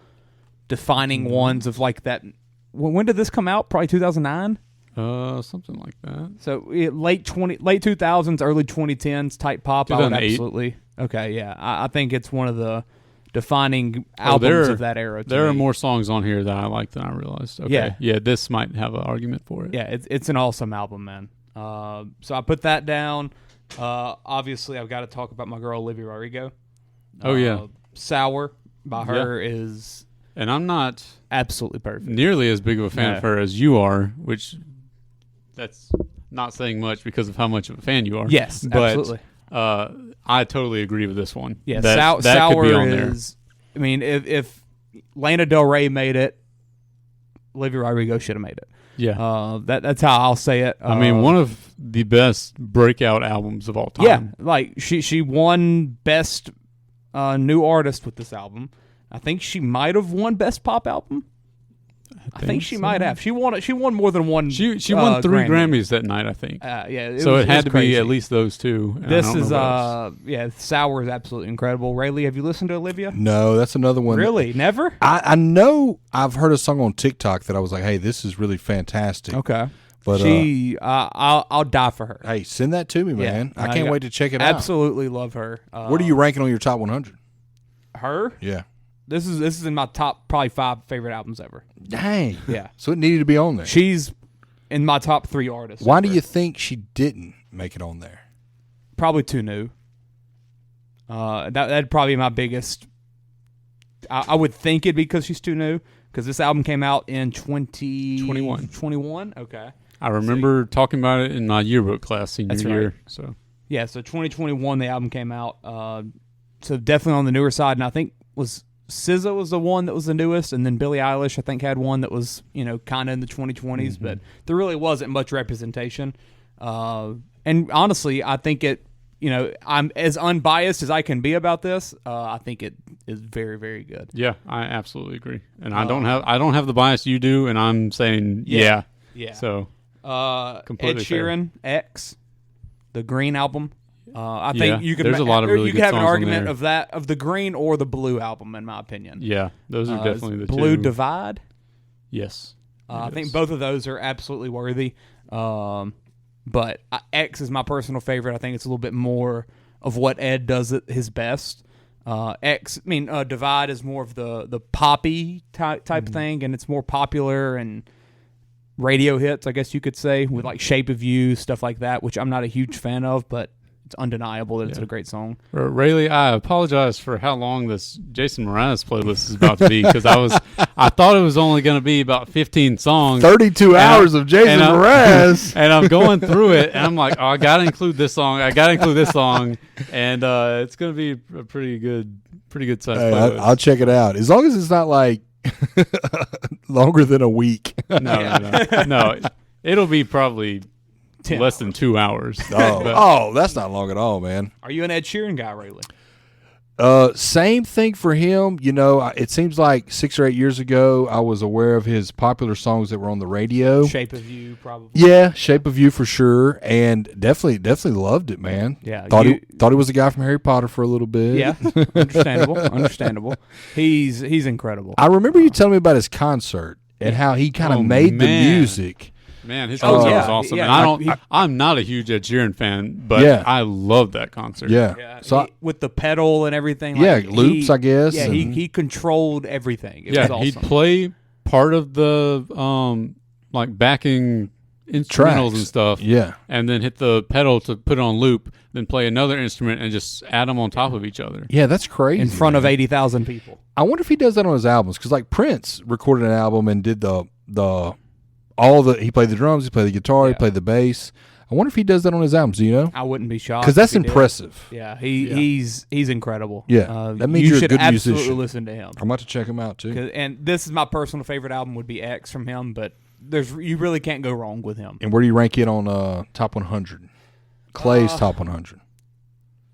defining ones of like that. When did this come out? Probably 2009. Something like that. So late 2000s, early 2010s type pop. I would 2008. absolutely. Okay, yeah. I think it's one of the defining albums of that era. There are more songs on here that I like than I realized. Okay. Yeah, this might have an argument for it. Yeah, it's an awesome album, man. So I put that down. Obviously, I've got to talk about my girl Olivia Rodrigo. Sour by her is, and I'm not absolutely perfect. Nearly as big of a fan of her as you are, which that's not saying much because of how much of a fan you are. Yes, but, absolutely. I totally agree with this one. Yeah, that Sour could be on is. There. I mean, if Lana Del Rey made it, Olivia Rodrigo should have made it. Yeah, that's how I'll say it. I mean, one of the best breakout albums of all time. Yeah, like she won best new artist with this album. I think she might have won best pop album. I think she might have. She won more than one. She won 3 Grammys that night, I think. It had to be at least those 2. This is Sour is absolutely incredible. Rayleigh, have you listened to Olivia? No, that's another one. Really? Never? I know I've heard a song on TikTok that I was like, hey, this is really fantastic. Okay. But I'll die for her. Hey, send that to me, man. I can't wait to check it out. Absolutely love her. What are you ranking on your top 100? Her? Yeah. This is in my top probably 5 favorite albums ever. Dang. Yeah. So it needed to be on there. She's in my top 3 artists. Why do you think she didn't make it on there? Probably too new. That'd probably be my biggest. I would think it'd be because she's too new. Because this album came out in 2021. 21? Okay. I remember talking about it in my yearbook class senior year. Right. So 2021 the album came out. So definitely on the newer side, and I think SZA was the one that was the newest, and then Billie Eilish I think had one that was kind of in the 2020s, but there really wasn't much representation. And honestly, I think it. I'm as unbiased as I can be about this. I think it is very, very good. Yeah, I absolutely agree, and I don't have the bias you do, and I'm saying yeah. So Ed completely Sheeran, X, the Green album. I think you could. There's a lot of really you good could have an songs on argument there. of the Green or the Blue album, in my opinion. Yeah, those are definitely the Blue two. Divide. Yes, I think both of those are absolutely worthy. But X is my personal favorite. I think it's a little bit more of what Ed does at his best. Divide is more of the poppy type thing, and it's more popular and radio hits, I guess you could say, with like Shape of You, stuff like that, which I'm not a huge fan of, but it's undeniable that it's a great song. Rayleigh, I apologize for how long this Jason Mraz playlist is about to be, because I thought it was only going to be about 15 songs. 32 hours of Jason Mraz. And I'm going through it, and I'm like, I got to include this song. I got to include this song. And it's going to be a pretty good size playlist. I'll check it out. As long as it's not like longer than a week. No. It'll be probably less than 2 hours. That's not long at all, man. Are you an Ed Sheeran guy, Rayleigh? Same thing for him. It seems like 6 or 8 years ago, I was aware of his popular songs that were on the radio. Shape of You, probably. Yeah, Shape of You for sure, and definitely loved it, man. Yeah, thought he was a guy from Harry Potter for a little bit. Yeah, understandable. He's incredible. I remember you telling me about his concert and how he kind of made the music. Man, his concert was awesome. Yeah. And I'm not a huge Ed Sheeran fan, but I love that concert. Yeah. So with the pedal and everything. Loops, I guess. Yeah, he controlled everything. It was awesome. He'd play part of the backing instrumentals and stuff. Yeah. And then hit the pedal to put it on loop, then play another instrument and just add them on top of each other. Yeah, that's crazy. In front of 80,000 people. I wonder if he does that on his albums, because like Prince recorded an album and did he played the drums, he played the guitar, he played the bass. I wonder if he does that on his albums. Do you know? I wouldn't be shocked, because that's impressive. Yeah, he's incredible. Yeah, that means you're a good musician. You should absolutely listen to him. I'm about to check him out too. And this is my personal favorite album. Would be X from him, but you really can't go wrong with him. And where do you rank it on top 100? Clay's top 100.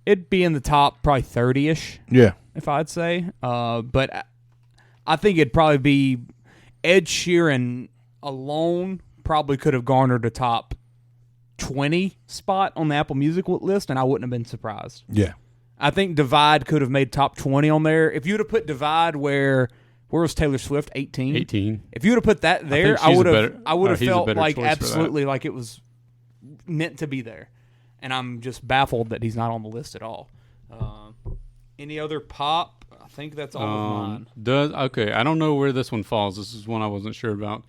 It'd be in the top probably 30-ish. Yeah, if I'd say. But I think it'd probably be Ed Sheeran alone probably could have garnered a top 20 spot on the Apple Music list, and I wouldn't have been surprised. Yeah. I think Divide could have made top 20 on there. If you would have put Divide where was Taylor Swift? 18? 18. If you would have put that there, I would have felt like absolutely like it was meant to be there. And I'm just baffled that he's not on the list at all. Any other pop? I think that's all of mine. Okay, I don't know where this one falls. This is one I wasn't sure about.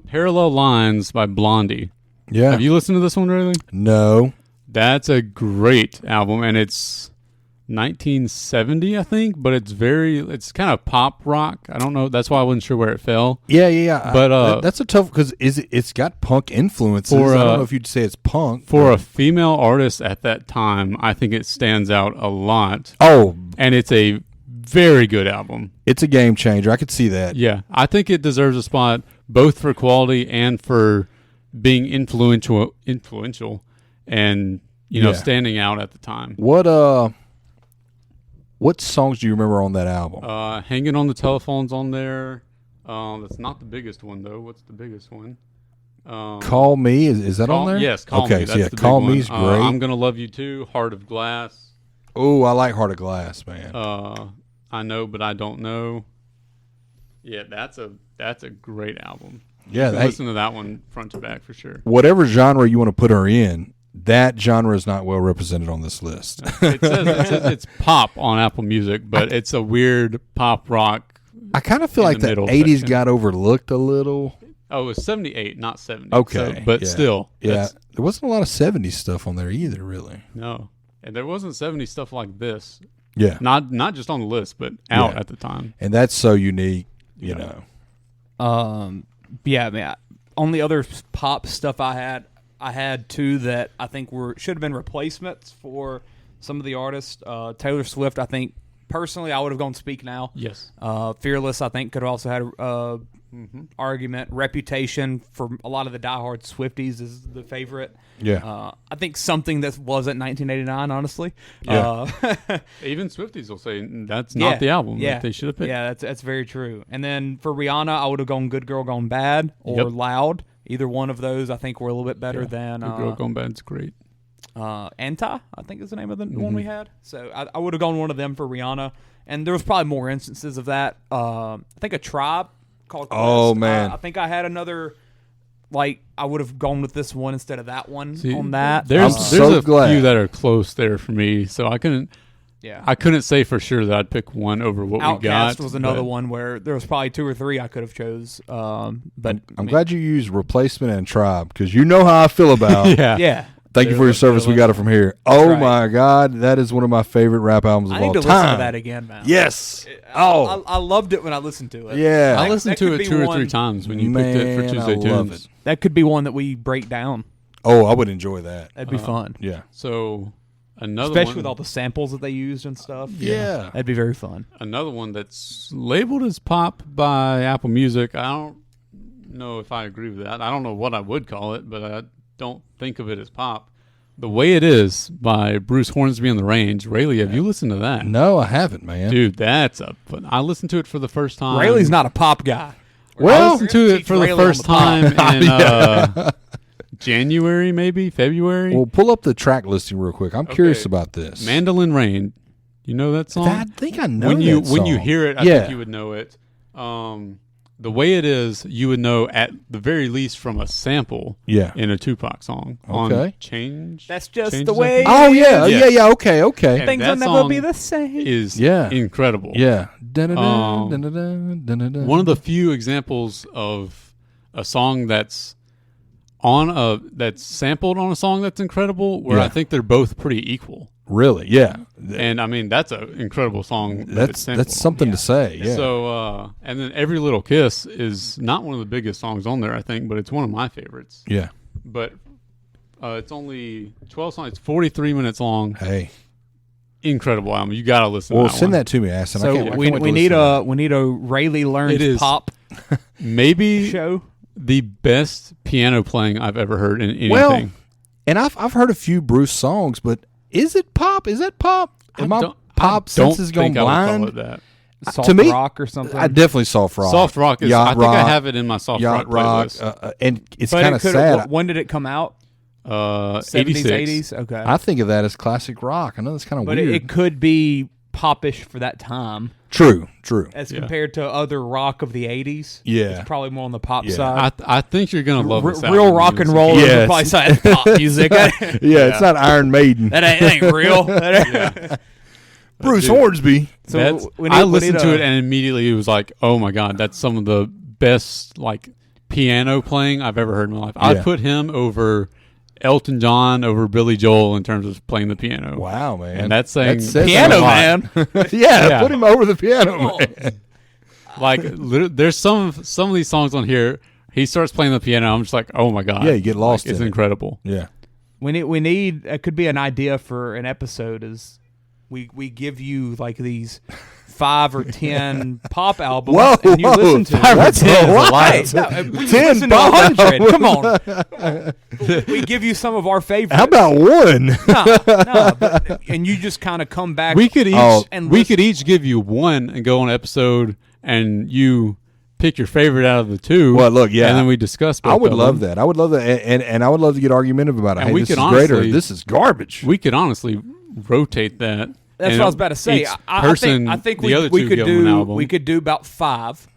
Parallel Lines by Blondie. Yeah. Have you listened to this one, really? No. That's a great album, and it's 1970, I think, but it's kind of pop rock. I don't know. That's why I wasn't sure where it fell. Yeah. But that's a tough, because it's got punk influences. I don't know if you'd say it's punk. For a female artist at that time, I think it stands out a lot. Oh. And it's a very good album. It's a game changer. I could see that. Yeah. I think it deserves a spot both for quality and for being influential and, standing out at the time. What songs do you remember on that album? Hanging on the Telephone's on there. That's not the biggest one, though. What's the biggest one? Call Me. Is that on there? Yes, Call Me. That's the Call big Me's one. great. I'm Gonna Love You Too. Heart of Glass. Oh, I like Heart of Glass, man. I Know But I Don't Know. Yeah, that's a great album. Yeah, listen to that one front to back for sure. Whatever genre you want to put her in, that genre is not well represented on this list. It says it's pop on Apple Music, but it's a weird pop rock. I kind of feel like the 80s section got overlooked a little. Oh, it was 78, not 70. Okay. But still. Yeah. There wasn't a lot of 70s stuff on there either, really. No. And there wasn't 70s stuff like this. Yeah. Not just on the list, but out at the time. And that's so unique, you know. Yeah, man. On the other pop stuff I had two that I think should have been replacements for some of the artists. Taylor Swift, I think, personally, I would have gone Speak Now. Yes. Fearless, I think, could have also had argument. Reputation, for a lot of the diehard Swifties, is the favorite. Yeah. I think something that wasn't 1989, honestly. Yeah. Even Swifties will say that's not the album that they should have picked. Yeah, that's very true. And then for Rihanna, I would have gone Good Girl Gone Bad or Loud. Either one of those, I think, were a little bit better than Good Girl Gone Bad's great. Anti, I think is the name of the one we had. So I would have gone one of them for Rihanna. And there was probably more instances of that. I think a Tribe called Quest. Oh, man. I think I had another, I would have gone with this one instead of that one on that. There's so a glad. few that are close there for me, so I couldn't say for sure that I'd pick one over what Outcast we got. was another one where there was probably two or three I could have chose. But I'm glad you used Replacement and Tribe, because you know how I feel about yeah. Thank you for your service. We got it from here. Oh, my God. That is one of my favorite rap albums of all time. I need to listen to that again, man. Yes. I loved it when I listened to it. Yeah. I listened to it two or three times when you picked it for Tuesday Tunes. That could be one that we break down. Oh, I would enjoy that. That'd be fun. Yeah. So another especially one, with all the samples that they used and stuff. Yeah. That'd be very fun. Another one that's labeled as pop by Apple Music. I don't know if I agree with that. I don't know what I would call it, but I don't think of it as pop. The Way It Is by Bruce Hornsby and the Range. Rayleigh, have you listened to that? No, I haven't, man. Dude, that's I listened to it for the first time. Rayleigh's not a pop guy. Well, I listened to it for the first time in January, maybe February. Well, pull up the track listing real quick. I'm curious about this. Mandolin Rain. You know that song? I think I know when that song. When you hear it, I think you would know it. The Way It Is, you would know at the very least from a sample in a Tupac song. Okay. On Change. That's just Change the way. Oh, yeah. Yeah. Okay. And things will never be the same. Is incredible. Yeah. One of the few examples of a song that's sampled on a song that's incredible, where I think they're both pretty equal. Really? Yeah. And I mean, that's an incredible song. That's something to say. Yeah. So, and then Every Little Kiss is not one of the biggest songs on there, I think, but it's one of my favorites. Yeah. But it's only 12 songs. It's 43 minutes long. Hey. Incredible album. You got to listen to that send one. that to me, Aston. So we need a Rayleigh Learns Pop maybe show. The best piano playing I've ever heard in anything. Well, and I've heard a few Bruce songs, but is it pop? Is that pop? Pop senses gone blind? It that. Soft to me, rock or something. I definitely soft rock. Soft rock is. I think I have it in my soft rock playlist. And it's kind of sad. When did it come out? 86. 80s. Okay. I think of that as classic rock. I know that's kind of weird. But it could be popish for that time. True. As compared to other rock of the 80s. Yeah. It's probably more on the pop side. I think you're going to love this real rock and roll would probably say it's pop music. It's not Iron Maiden. That ain't real. Bruce Hornsby. So I listened to it and immediately it was like, oh my God, that's some of the best like piano playing I've ever heard in my life. I put him over Elton John, over Billy Joel in terms of playing the piano. Wow, man. And that's saying piano man. yeah, put him over the piano man. Like there's some of these songs on here. He starts playing the piano. I'm just like, oh my God. Yeah, you get lost. It's incredible. Yeah. We need. It could be an idea for an episode. Is we give you like these 5 or 10 pop albums, and you listen to them. That's a lot. We 10 listen to pop 100. Come on. We give you some of our favorites. How about one? No, and you just kind of come back. We could each could each give you one and go on an episode, and you pick your favorite out of the two. Well, look, yeah, and then we discuss. I would love that. I would love that, and I would love to get argumentative about it. And hey, we this could is great or this is garbage. We could honestly rotate that. That's what I was about to say. I think we could do about 5,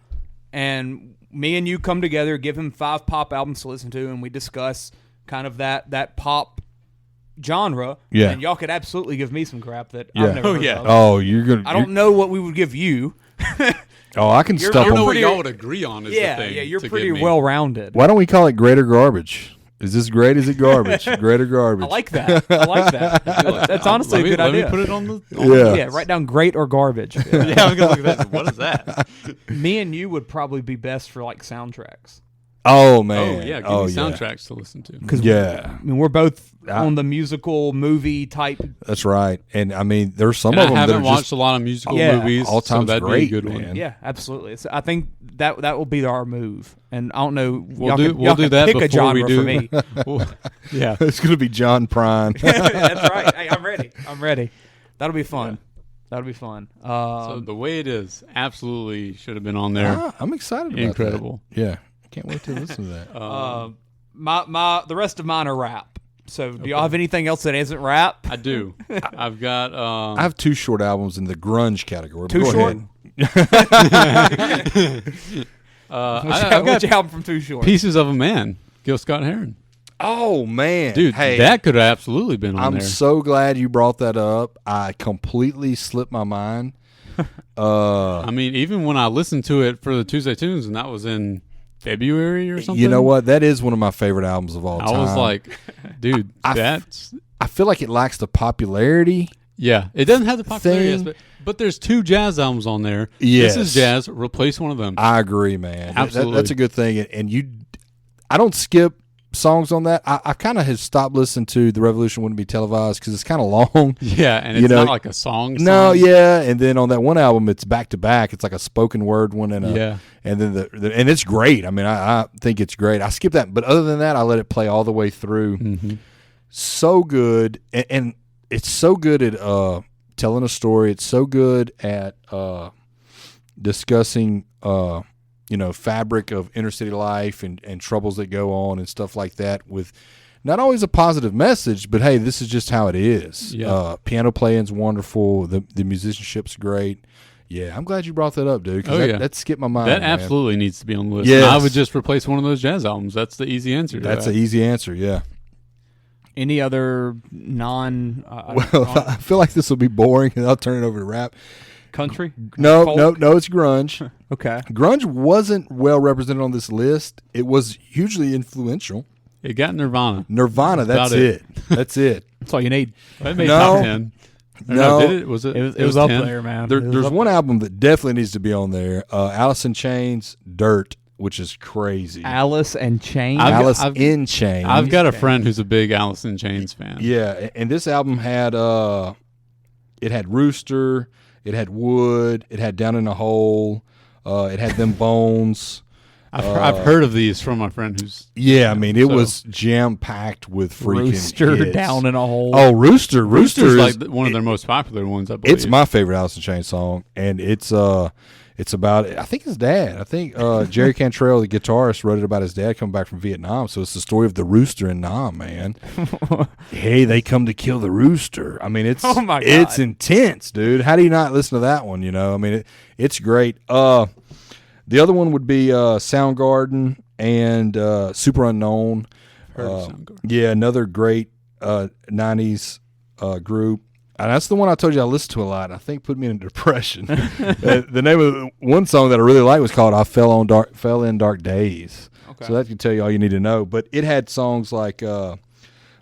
and me and you come together, give him 5 pop albums to listen to, and we discuss kind of that pop genre. Yeah, and y'all could absolutely give me some crap that I've never heard of. Oh, you're gonna. I don't know what we would give you. Oh, I can stuff them. I don't know what y'all would agree on. Is the thing. Yeah, you're pretty well rounded. Why don't we call it great or garbage? Is this great? Is it garbage? Great or garbage? I like that. That's honestly a good idea. Let me put it on the. Yeah, write down great or garbage. Yeah, I'm gonna look at that. What is that? Me and you would probably be best for like soundtracks. Oh man! Oh yeah, give me soundtracks to listen to. Because we're both on the musical movie type. That's right, and I mean, there's some of them that are watched just a lot of musical movies. All time, so that'd great, be a good man. one. Yeah, absolutely. So I think that will be our move, and I don't know. We'll do that pick before a genre we do. For me. Yeah, it's gonna be John Prine. That's right. Hey, I'm ready. That'll be fun. Yeah. That'll be fun. So the way it is, absolutely should have been on there. I'm excited about Incredible. That. Yeah. Can't wait to listen to that. The rest of mine are rap. So do y'all have anything else that isn't rap? I do. I've got. I have 2 short albums in the grunge category. Too short. Which album from Too Short? Pieces of a Man. Gil Scott-Heron. Oh man, dude, that could have absolutely been on there. I'm so glad you brought that up. I completely slipped my mind. I mean, even when I listened to it for the Tuesday Tunes, and that was in February or something. You know what? That is one of my favorite albums of all time. I was like, dude, I feel like it lacks the popularity. Yeah, it doesn't have the popularity, but there's 2 jazz albums on there. Yes. This is jazz. Replace one of them. I agree, man. Absolutely. That's a good thing. And I don't skip songs on that. I kind of have stopped listening to The Revolution Wouldn't Be Televised because it's kind of long. Yeah, and it's not like a song. No, yeah, and then on that one album, it's back to back. It's like a spoken word one and and then and it's great. I mean, I think it's great. I skip that, but other than that, I let it play all the way through. Mm-hmm. So good, and it's so good at telling a story. It's so good at discussing. Fabric of inner city life and troubles that go on and stuff like that with not always a positive message, but hey, this is just how it is. Yeah. Piano playing's wonderful. The musicianship's great. Yeah, I'm glad you brought that up, dude. That skipped my mind. That absolutely needs to be on the list. Yes. I would just replace one of those jazz albums. That's the easy answer. That's an easy answer, yeah. Any other non... I feel like this will be boring, and I'll turn it over to rap. Country? No, it's grunge. Okay. Grunge wasn't well represented on this list. It was hugely influential. It got Nirvana. That's it. That's it. That's all you need. It made top 10. No, did it? It was up 10? there, man. There's one album that definitely needs to be on there. Alice in Chains, Dirt, which is crazy. Alice in Chains? Alice in Chains. I've got a friend who's a big Alice in Chains fan. Yeah, and this album had it had Rooster, it had Wood, it had Down in a Hole, it had Them Bones. I've heard of these from my friend who's... Yeah, I mean, it was jam-packed with freaking Rooster, hits. Down in a Hole. Oh, Rooster's like one of their most popular ones, I believe. It's my favorite Alice in Chains song, and it's about, I think his dad. I think Jerry Cantrell, the guitarist, wrote it about his dad coming back from Vietnam. So it's the story of the rooster in Nam, man. Hey, they come to kill the rooster. I mean, it's it's intense, dude. How do you not listen to that one? I mean, it's great. The other one would be Soundgarden and Super Unknown. Heard of Soundgarden. Yeah, another great 90s group. And that's the one I told you I listened to a lot. I think put me in depression. The name of one song that I really liked was called "I Fell in Dark Days." Okay. So that can tell you all you need to know. But it had songs like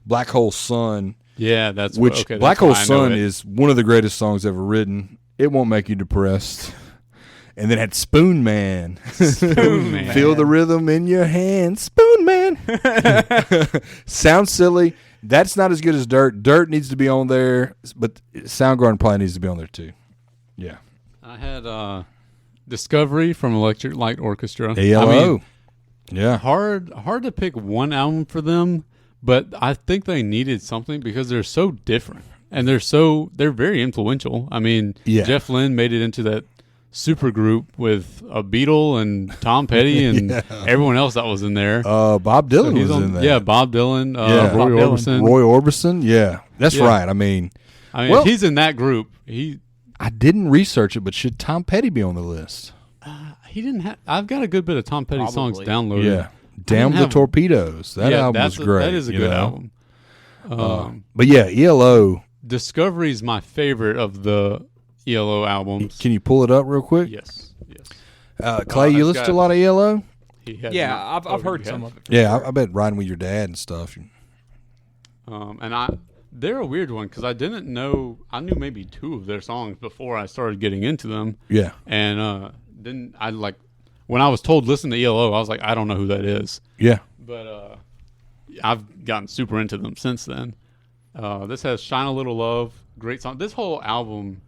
"Black Hole Sun." Yeah, Black Hole Sun is one of the greatest songs ever written. It won't make you depressed. And then it had Spoon Man. Spoon Man. Feel the rhythm in your hand. Spoon Man. Sounds silly. That's not as good as Dirt. Dirt needs to be on there, but Soundgarden probably needs to be on there too. Yeah. I had Discovery from Electric Light Orchestra. ELO. Yeah. Hard to pick one album for them, but I think they needed something because they're so different and they're very influential. I mean, Jeff Lynne made it into that super group with a Beatle and Tom Petty and everyone else that was in there. Bob Dylan was in there. Yeah, Bob Dylan, Roy Orbison. Roy Orbison, yeah. That's right. I mean, if he's in that group, I didn't research it, but should Tom Petty be on the list? He didn't have. I've got a good bit of Tom Petty songs downloaded. Yeah, Damn the Torpedoes. That album was great. That is a good album. But yeah, ELO. Discovery's my favorite of the ELO albums. Can you pull it up real quick? Yes. Clay, you listen to a lot of ELO? Yeah, I've heard some of it. Yeah, I bet riding with your dad and stuff. They're a weird one because I didn't know. I knew maybe 2 of their songs before I started getting into them. Yeah, and then I when I was told listen to ELO, I was like, I don't know who that is. Yeah, but I've gotten super into them since then. This has Shine a Little Love, great song. This whole album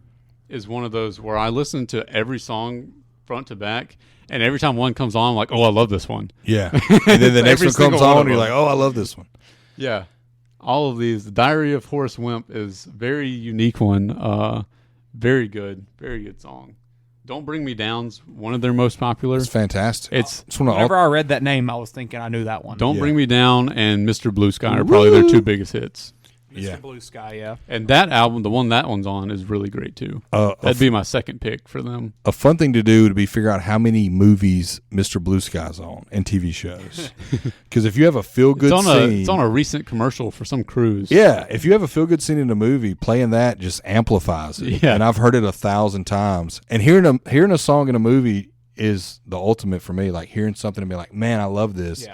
is one of those where I listen to every song front to back, and every time one comes on, I'm like, oh, I love this one. Yeah. And then the next one comes on, and you're like, oh, I love this one. Yeah. All of these. The Diary of Horace Wimp is a very unique one. Very good song. Don't Bring Me Down's one of their most popular. It's fantastic. Whenever I read that name, I was thinking I knew that one. Don't Bring Me Down and Mr. Blue Sky are probably their 2 biggest hits. Mr. Blue Sky, yeah. And that album, the one that one's on, is really great too. That'd be my second pick for them. A fun thing to do would be figure out how many movies Mr. Blue Sky's on and TV shows. Because if you have a feel-good scene... It's on a recent commercial for some cruise. Yeah, if you have a feel-good scene in a movie, playing that just amplifies it. Yeah. And I've heard it 1,000 times. And hearing a song in a movie is the ultimate for me. Like hearing something and be like, man, I love this.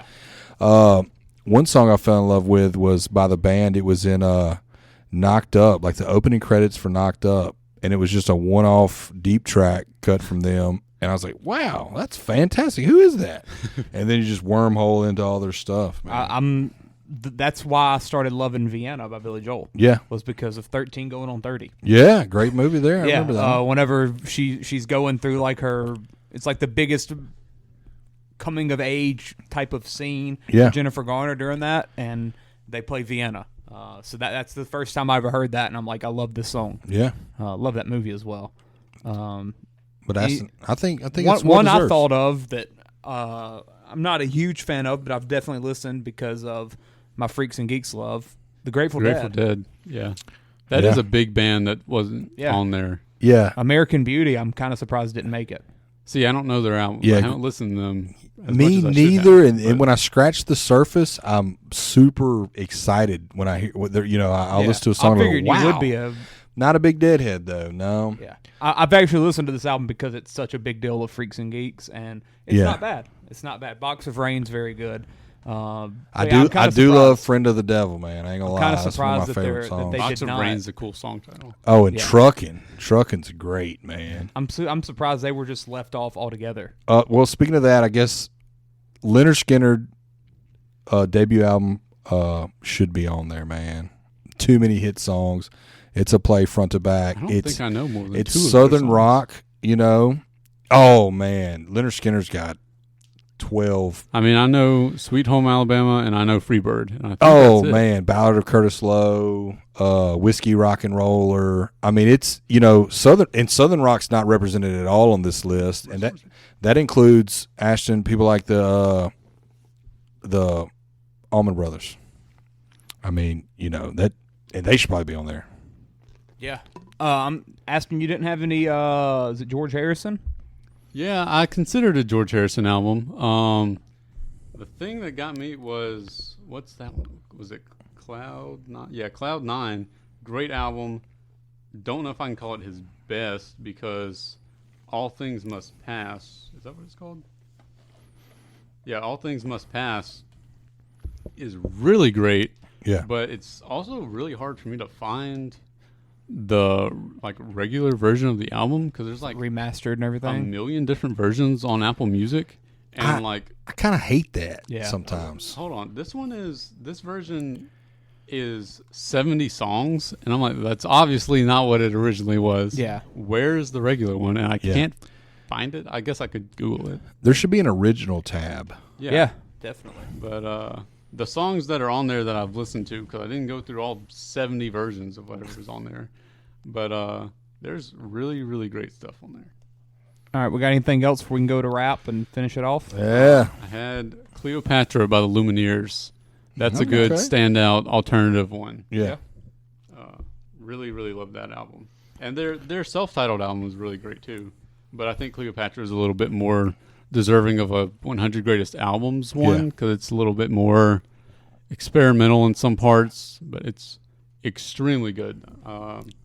Yeah. One song I fell in love with was by the band. It was in Knocked Up, like the opening credits for Knocked Up. And it was just a one-off deep track cut from them. And I was like, wow, that's fantastic. Who is that? And then you just wormhole into all their stuff. That's why I started loving Vienna by Billy Joel. Yeah. Was because of 13 going on 30. Yeah, great movie there. I remember that. Whenever she's going through like it's like the biggest coming of age type of scene for Jennifer Garner during that, and they play Vienna. So that's the first time I ever heard that, and I'm like, I love this song. Yeah, love that movie as well. But I think it's one I thought of that I'm not a huge fan of, but I've definitely listened because of my Freaks and Geeks love. The Grateful Dead. Yeah, that is a big band that wasn't on there. Yeah, American Beauty. I'm kind of surprised didn't make it. See, I don't know their album. Yeah, I haven't listened to them. Me neither. And when I scratch the surface, I'm super excited when I hear. I'll listen to a song. I figured you would be not a big Deadhead though. No. Yeah, I've actually listened to this album because it's such a big deal of Freaks and Geeks, and it's not bad. It's not bad. Box of Rain's very good. I do love Friend of the Devil, man. I ain't gonna lie. Kind of surprised that's one of my favorite songs. Box of Rain's a cool song title. Oh, and Truckin's great, man. I'm surprised they were just left off altogether. Well, speaking of that, I guess Leonard Skinner debut album should be on there, man. Too many hit songs. It's a play front to back. I don't think I know more than it's two of Southern rock, Oh man, Leonard Skinner's got 12. I mean, I know Sweet Home Alabama and I know Freebird. And I think that's it. Man, Ballad of Curtis Lowe, Whiskey Rock and Roller. I mean, it's Southern rock's not represented at all on this list, and that includes Ashton, people like the Allman Brothers. I mean, that, and they should probably be on there. Yeah. I'm asking you didn't have any. Is it George Harrison? Yeah, I considered a George Harrison album. The thing that got me was, what's that one? Was it Cloud 9? Yeah, Cloud 9. Great album. don't know if I can call it his best because All Things Must Pass. Is that what it's called? Yeah, All Things Must Pass is really great. Yeah. But it's also really hard for me to find the regular version of the album because there's remastered and a everything. million different versions on Apple Music. And I kind of hate that Yeah. sometimes. Hold on. This version is 70 songs, and I'm like, that's obviously not what it originally was. Yeah. Where's the regular one? And I can't find it. I guess I could Google it. There should be an original tab. Yeah, definitely. But the songs that are on there that I've listened to, because I didn't go through all 70 versions of whatever's on there, but there's really, really great stuff on there. All right, we got anything else before we can go to rap and finish it off? Yeah. I had Cleopatra by the Lumineers. That's a good standout alternative one. Yeah. Really, really love that album. And their self-titled album was really great too. But I think Cleopatra is a little bit more deserving of a 100 Greatest Albums one because it's a little bit more experimental in some parts, but it's extremely good.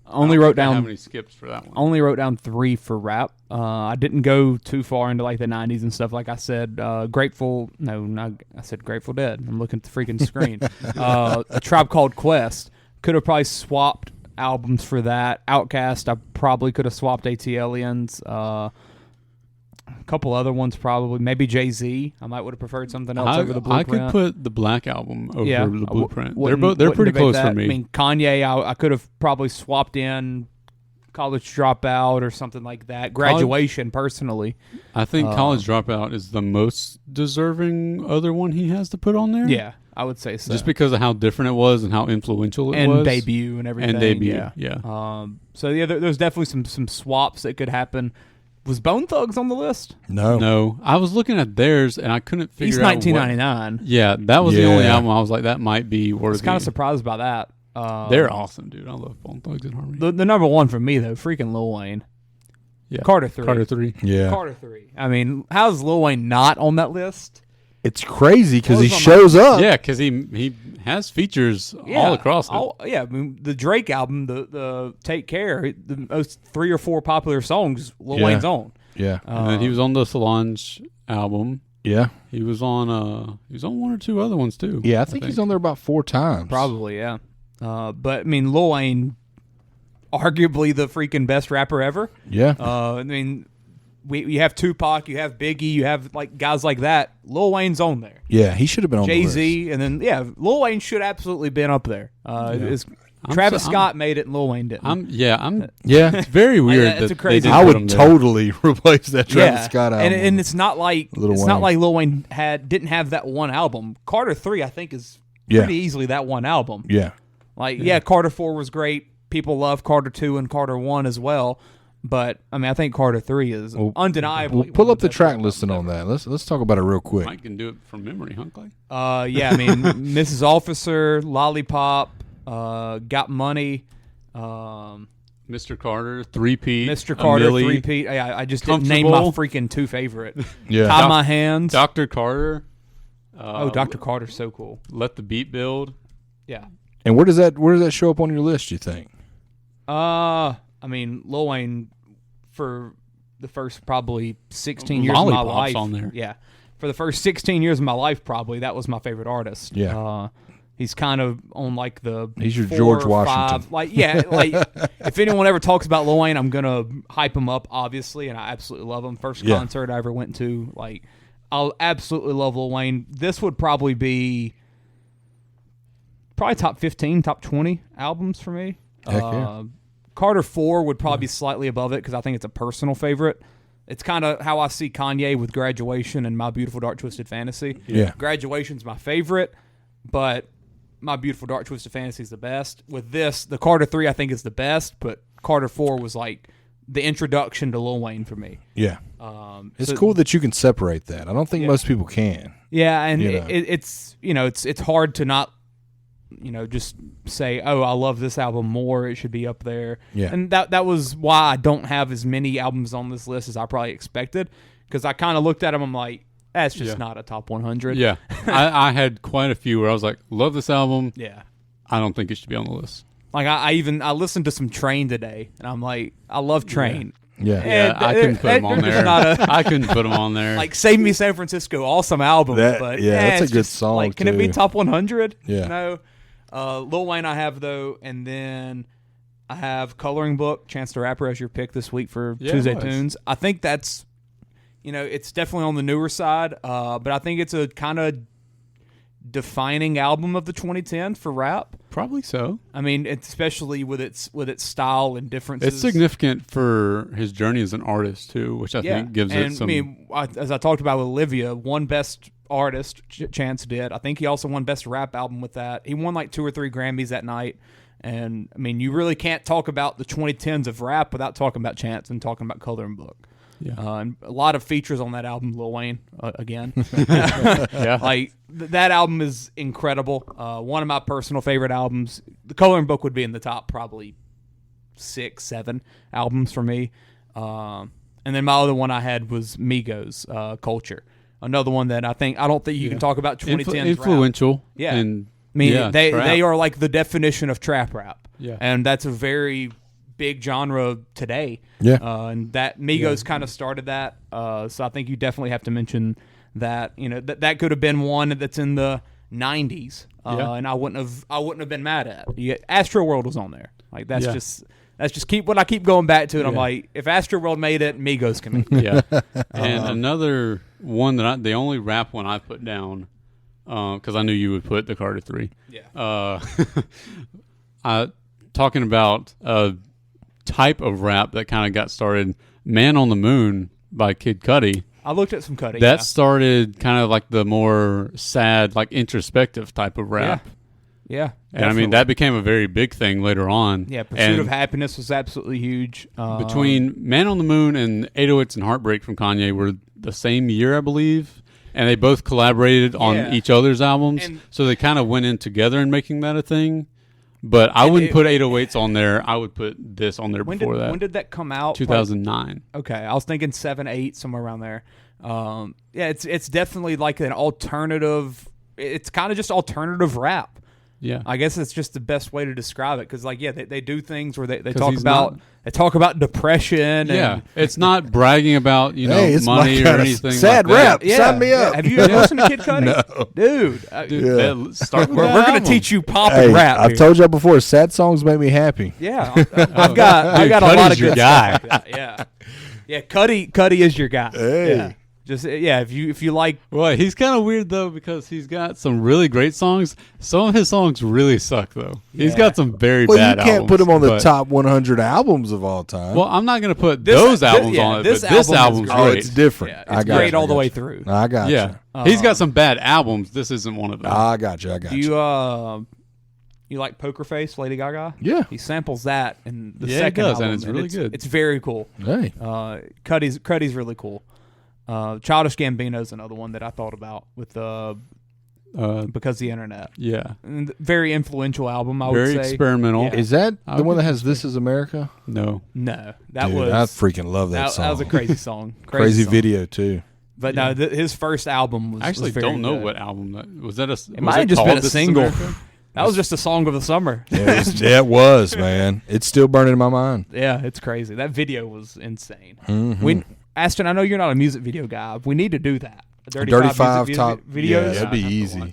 Only wrote how down many skips for that one. Only wrote down 3 for rap. I didn't go too far into like the 90s and stuff. Like I said, I said Grateful Dead. I'm looking at the freaking screen. A Tribe Called Quest. Could have probably swapped albums for that. Outkast, I probably could have swapped ATLians. A couple other ones probably. Maybe Jay-Z. I might would have preferred something else over the Blueprint. I could put the Black Album over the Blueprint. They're pretty close that. for me. I mean, Kanye, I could have probably swapped in College Dropout or something like that. Graduation, personally. I think College Dropout is the most deserving other one he has to put on there. Yeah, I would say so. Just because of how different it was and how influential it was. And debut and everything. And debut, yeah. So, yeah, there's definitely some swaps that could happen. Was Bone Thugs on the list? No. I was looking at theirs and I couldn't figure He's out 1999. Yeah, that was the only album I was like, that might be worthy. I was kind of surprised by that. They're awesome, dude. I love Bone Thugs and Harmony. The number one for me, though, freaking Lil Wayne. Yeah. Carter 3. Carter 3. Yeah. Carter 3. I mean, how's Lil Wayne not on that list? It's crazy because he What was on shows up. Yeah, because he has features all across it. I mean, the Drake album, the Take Care, the most 3 or 4 popular songs Lil Wayne's on. Yeah. And then he was on the Solange album. Yeah. He was on 1 or 2 other ones too. Yeah, I think he's on there about 4 times. Probably, yeah. But I mean, Lil Wayne, arguably the freaking best rapper ever. Yeah. I mean, you have Tupac, you have Biggie, you have like guys like that. Lil Wayne's on there. Yeah, he should have been on Jay-Z, and then Lil Wayne should absolutely been up there. Travis Scott made it, and Lil Wayne didn't. It's very weird. That's a crazy. I would totally replace that Travis Scott album. And it's not like not like Lil Wayne didn't have that one album. Carter 3, I think, is pretty easily that one album. Yeah. Carter 4 was great. People love Carter 2 and Carter 1 as well. But I mean, I think Carter 3 is undeniably. We'll pull up the track listing on that. Let's talk about it real quick. Mike can do it from memory, huh, Clay? I mean, Mrs. Officer, Lollipop, Got Money, Mr. Carter, 3-Peat. Mr. Carter, 3-Peat. I just didn't name my freaking 2 favorite. Tie My Hands. Dr. Carter. Dr. Carter's so cool. Let the Beat Build. Yeah. And where does that show up on your list, you think? I mean, Lil Wayne, for the first probably 16 years of my life. On there. Yeah. For the first 16 years of my life, probably, that was my favorite artist. Yeah. He's kind of on like the He's your 4 George or Washington. 5. Like if anyone ever talks about Lil Wayne, I'm gonna hype him up, obviously, and I absolutely love him. First concert I ever went to, I'll absolutely love Lil Wayne. This would probably be top 15, top 20 albums for me. Heck yeah. Carter 4 would probably be slightly above it because I think it's a personal favorite. It's kind of how I see Kanye with Graduation and My Beautiful Dark Twisted Fantasy. Yeah. Graduation's my favorite, but My Beautiful Dark Twisted Fantasy is the best. With this, the Carter 3 I think is the best, but Carter 4 was like the introduction to Lil Wayne for me. Yeah. It's cool that you can separate that. I don't think most people can. Yeah, and it's hard to not just say, oh, I love this album more, it should be up there. Yeah. And that was why I don't have as many albums on this list as I probably expected, because I kind of looked at them, I'm like, that's just not a top 100. Yeah. I had quite a few where I was like, love this album. Yeah. I don't think it should be on the list. I listened to some Train today, and I'm like, I love Train. Yeah. Yeah, I couldn't put them on there. I couldn't put them on there. Like Save Me San Francisco, awesome album, but that's a it's good just, song. Like, can it be top 100? Yeah. No. Lil Wayne I have though, and then I have Coloring Book, Chance the Rapper as your pick this week for Tuesday Tunes. I think that's, it's definitely on the newer side, but I think it's a kind of defining album of the 2010 for rap. Probably so. I mean, especially with its style and differences. It's significant for his journey as an artist too, which I think gives it some. I mean, as I talked about with Olivia, won Best Artist, Chance did. I think he also won Best Rap Album with that. He won like 2 or 3 Grammys that night. And I mean, you really can't talk about the 2010s of rap without talking about Chance and talking about Coloring Book. Yeah. And a lot of features on that album, Lil Wayne, again. Yeah. Like, that album is incredible. One of my personal favorite albums. The Coloring Book would be in the top probably 6, 7 albums for me. And then my other one I had was Migos, Culture. Another one that I don't think you can talk about 2010s influential. rap. Yeah. And I mean, they trap. are like the definition of trap rap. Yeah. And that's a very big genre today. Yeah. And that Migos kind of started that. So I think you definitely have to mention that. That could have been one that's in the 90s. And I wouldn't have been mad at. Astro World was on there. Like that's just what I keep going back to, and I'm like, if Astro World made it, Migos can make it. Yeah. And another one the only rap one I put down, because I knew you would put the Carter 3. Yeah. Talking about type of rap that kind of got started, Man on the Moon by Kid Cudi. I looked at some Cudi. That started kind of like the more sad, like introspective type of rap. Yeah. And I mean, that became a very big thing later on. Yeah, Pursuit of Happiness was absolutely huge. Between Man on the Moon and 808s and Heartbreak from Kanye were the same year, I believe. And they both collaborated on each other's albums. And so they kind of went in together in making that a thing. But I wouldn't put 808s on there. I would put this on there before that. When did that come out? 2009. Okay, I was thinking 7, 8, somewhere around there. It's definitely like an alternative. It's kind of just alternative rap. Yeah, I guess it's just the best way to describe it because, they do things where they talk about depression. And it's not bragging about money or anything. Sad like rap. That. Yeah. Sign me up. Have you ever listened to Kid Cudi? No, dude. Start with We're going to teach you pop and rap. I've told y'all before. Sad songs make me happy. Yeah, I've got a lot of good guy. Stuff like that. Yeah. Cudi is your guy. Hey. Yeah. Just if you like. Well, he's kind of weird though because he's got some really great songs. Some of his songs really suck though. He's got some very bad albums. You can't put him on the top 100 albums of all time. Well, I'm not going to put those albums on it, but this album's great. Oh, it's different. Yeah, it's great all the way through. I got you. Yeah, he's got some bad albums. This isn't one of them. I got you. You like Poker Face, Lady Gaga? Yeah. He samples that in the second album. And it's really good. It's very cool. Hey. Cudi's really cool. Childish Gambino's another one that I thought about with Because of the Internet. Yeah. And very influential album, I would very say. Very experimental. Yeah. Is that the one that has This Is America? No. That Dude, was. I freaking love that song. That was a crazy song. Crazy song. video, too. But no, his first album was. I actually was don't know good. what album that was. That it might have just been a single. That was just a song of the summer. It was, man. It's still burning in my mind. Yeah, it's crazy. That video was insane. Mm-hmm. Aston, I know you're not a music video guy. We need to do that. 35 top videos. Yeah, that'd be easy.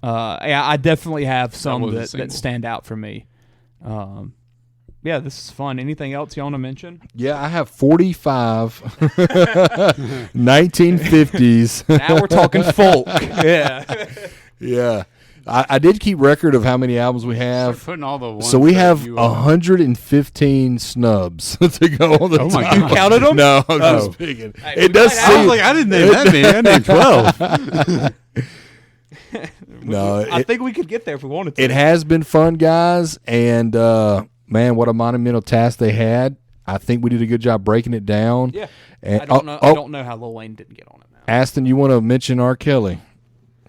I definitely have some that stand out for me. This is fun. Anything else you want to mention? Yeah, I have 45 1950s. Now we're talking folk. Yeah. Yeah. I did keep record of how many albums we have. Putting all the ones so we have 115 snubs to go on the top. My God. You counted them? No, I'm just speaking. Hey, it does seem I was like, I didn't name that man. I named 12. No, I think we could get there if we wanted to. It has been fun, guys, and man, what a monumental task they had. I think we did a good job breaking it down. Yeah. And, I don't know how Lil Wayne didn't get on it now. Aston, you want to mention R. Kelly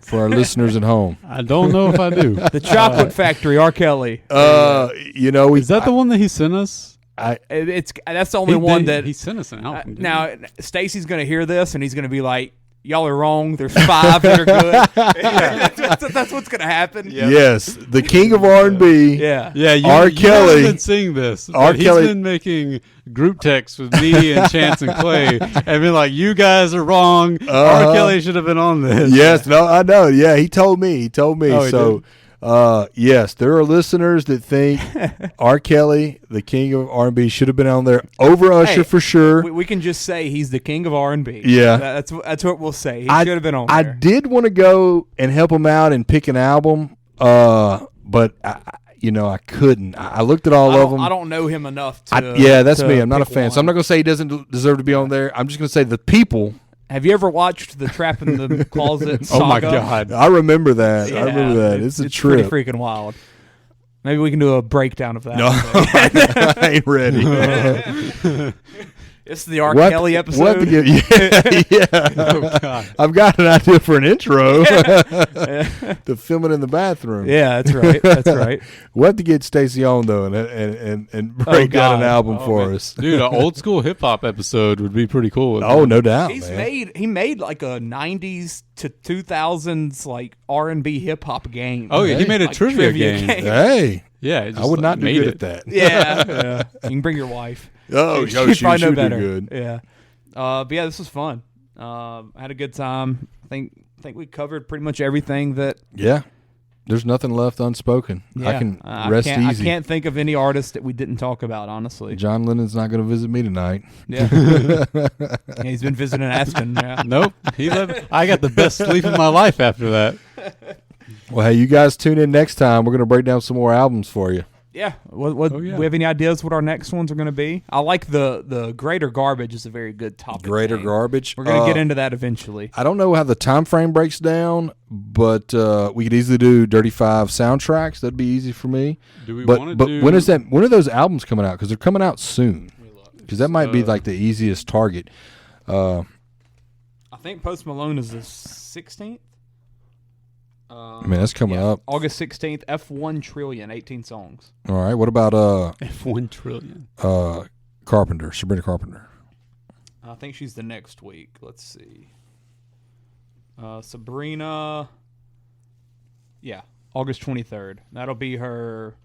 for our listeners at home? I don't know if I do. The Chocolate Factory, R. Kelly. Is that the one that he sent us? That's the only one that he sent us an album. now Stacy's going to hear this and he's going to be like, y'all are wrong. There's 5 that are good. That's what's gonna happen. Yes, the king of R&B. Yeah. R. You Kelly. haven't been seeing this. R. He's Kelly. been making group texts with me and Chance and Clay, and been like, "You guys are wrong. R. Kelly should have been on this." Yes, no, I know. Yeah, he told me. Oh, So, yes, there are listeners that think R. Kelly, the king of R&B, should have been on there over Usher for sure. We can just say he's the king of R&B. Yeah. That's what we'll say. He should have been on there. I did want to go and help him out and pick an album, but I couldn't. I looked at all of them. I don't know him enough to. That's to me. I'm not a pick fan, so I'm one. not going to say he doesn't deserve to be on there. I'm just going to say the people. Have you ever watched the Trap in the Closet saga? Oh my God! I remember that. Yeah, I remember that. It's a trip. pretty freaking wild. Maybe we can do a breakdown of that. No, I ain't ready. It's the R. Kelly episode. What to get, yeah. Oh God! I've got an idea for an intro to film it in the bathroom. Yeah, that's right. That's right. We'll have to get Stacey on though and break down an album for us. Dude, an old school hip hop episode would be pretty cool. Oh, no doubt. He made like a 90s to 2000s like R&B hip hop game. Oh yeah, he made a Like trivia game. Hey, Yeah, it just, I would not do made good it. at that. Yeah. You can bring your wife. Oh, She'd probably know would better. do good. Yeah. But yeah, this was fun. I had a good time. I think we covered pretty much everything that. Yeah, there's nothing left unspoken. Yeah, I can rest I easy. can't think of any artist that we didn't talk about, honestly. John Lennon's not going to visit me tonight. Yeah. Yeah, he's been visiting Aston. Yeah. Nope. I got the best sleep of my life after that. Well, hey, you guys tune in next time. We're going to break down some more albums for you. Yeah. What Oh, yeah. we have any ideas what our next ones are going to be? I like the Greater Garbage is a very good topic. Greater name. Garbage. We're going to get into that eventually. I don't know how the time frame breaks down, but we could easily do Dirty 5 soundtracks. That'd be easy for me. Do we But want to do? when is that? When are those albums coming out? Because they're coming out soon. Because that might be like the easiest target. I think Post Malone is the 16th. I mean, that's coming up. August 16th, F1 Trillion, 18 songs. All right. What about F1 trillion. Carpenter, Sabrina Carpenter? I think she's the next week. Let's see. Sabrina. Yeah, August 23rd. That'll be her.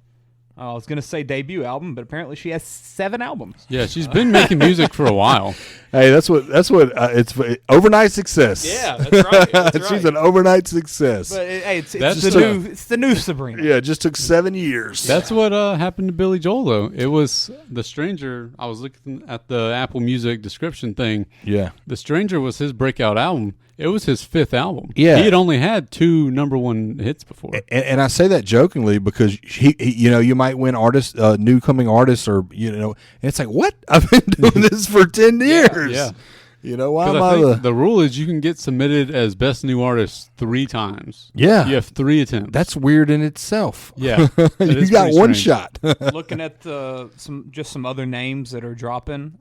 I was gonna say debut album, but apparently she has 7 albums. Yeah, she's been making music for a while. Hey, that's what it's overnight success. Yeah, that's right. That's She's right. an overnight success. But it's That's the new Sabrina. Yeah, it just took 7 years. That's what happened to Billy Joel, though. It was The Stranger. I was looking at the Apple Music description thing. Yeah. The Stranger was his breakout album. It was his 5th album. Yeah. He had only had 2 #1 hits before. And I say that jokingly because he you might win artist, new coming artist, or and it's like, what? I've been doing this for 10 years. Yeah. Why am I I think the rule is you can get submitted as best new artist 3 times. Yeah. You have 3 attempts. That's weird in itself. Yeah. You got one shot. Looking at some other names that are dropping.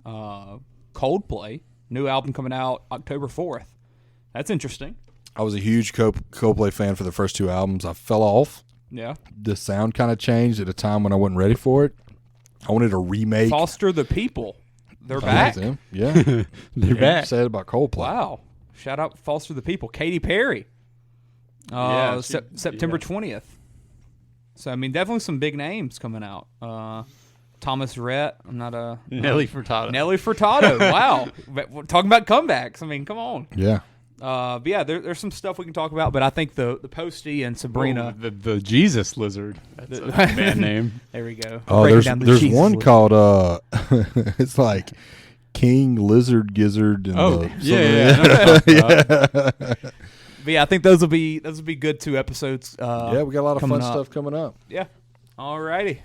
Coldplay, new album coming out October 4th. That's interesting. I was a huge Coldplay fan for the first 2 albums. I fell off. Yeah. The sound kind of changed at a time when I wasn't ready for it. I wanted a remake. Foster the People. They're I back. like them. Yeah. They're back. Sad about Coldplay. Wow. Shout out Foster the People. Katy Perry. Yeah, September 20th. So, I mean, definitely some big names coming out. Thomas Rhett. I'm not a... Nelly Furtado. Nelly Furtado. Wow. We're talking about comebacks. I mean, come on. Yeah. But yeah, there's some stuff we can talk about, but I think the Posty and Sabrina... Oh, the Jesus Lizard. That's a band name. There we go. Oh, Breaking there's down the there's Jesus one list. called it's like King Lizard Gizzard. And Yeah. But yeah, I think those will be good 2 episodes. Yeah, we got a lot of fun coming up. stuff coming up. Yeah. All righty.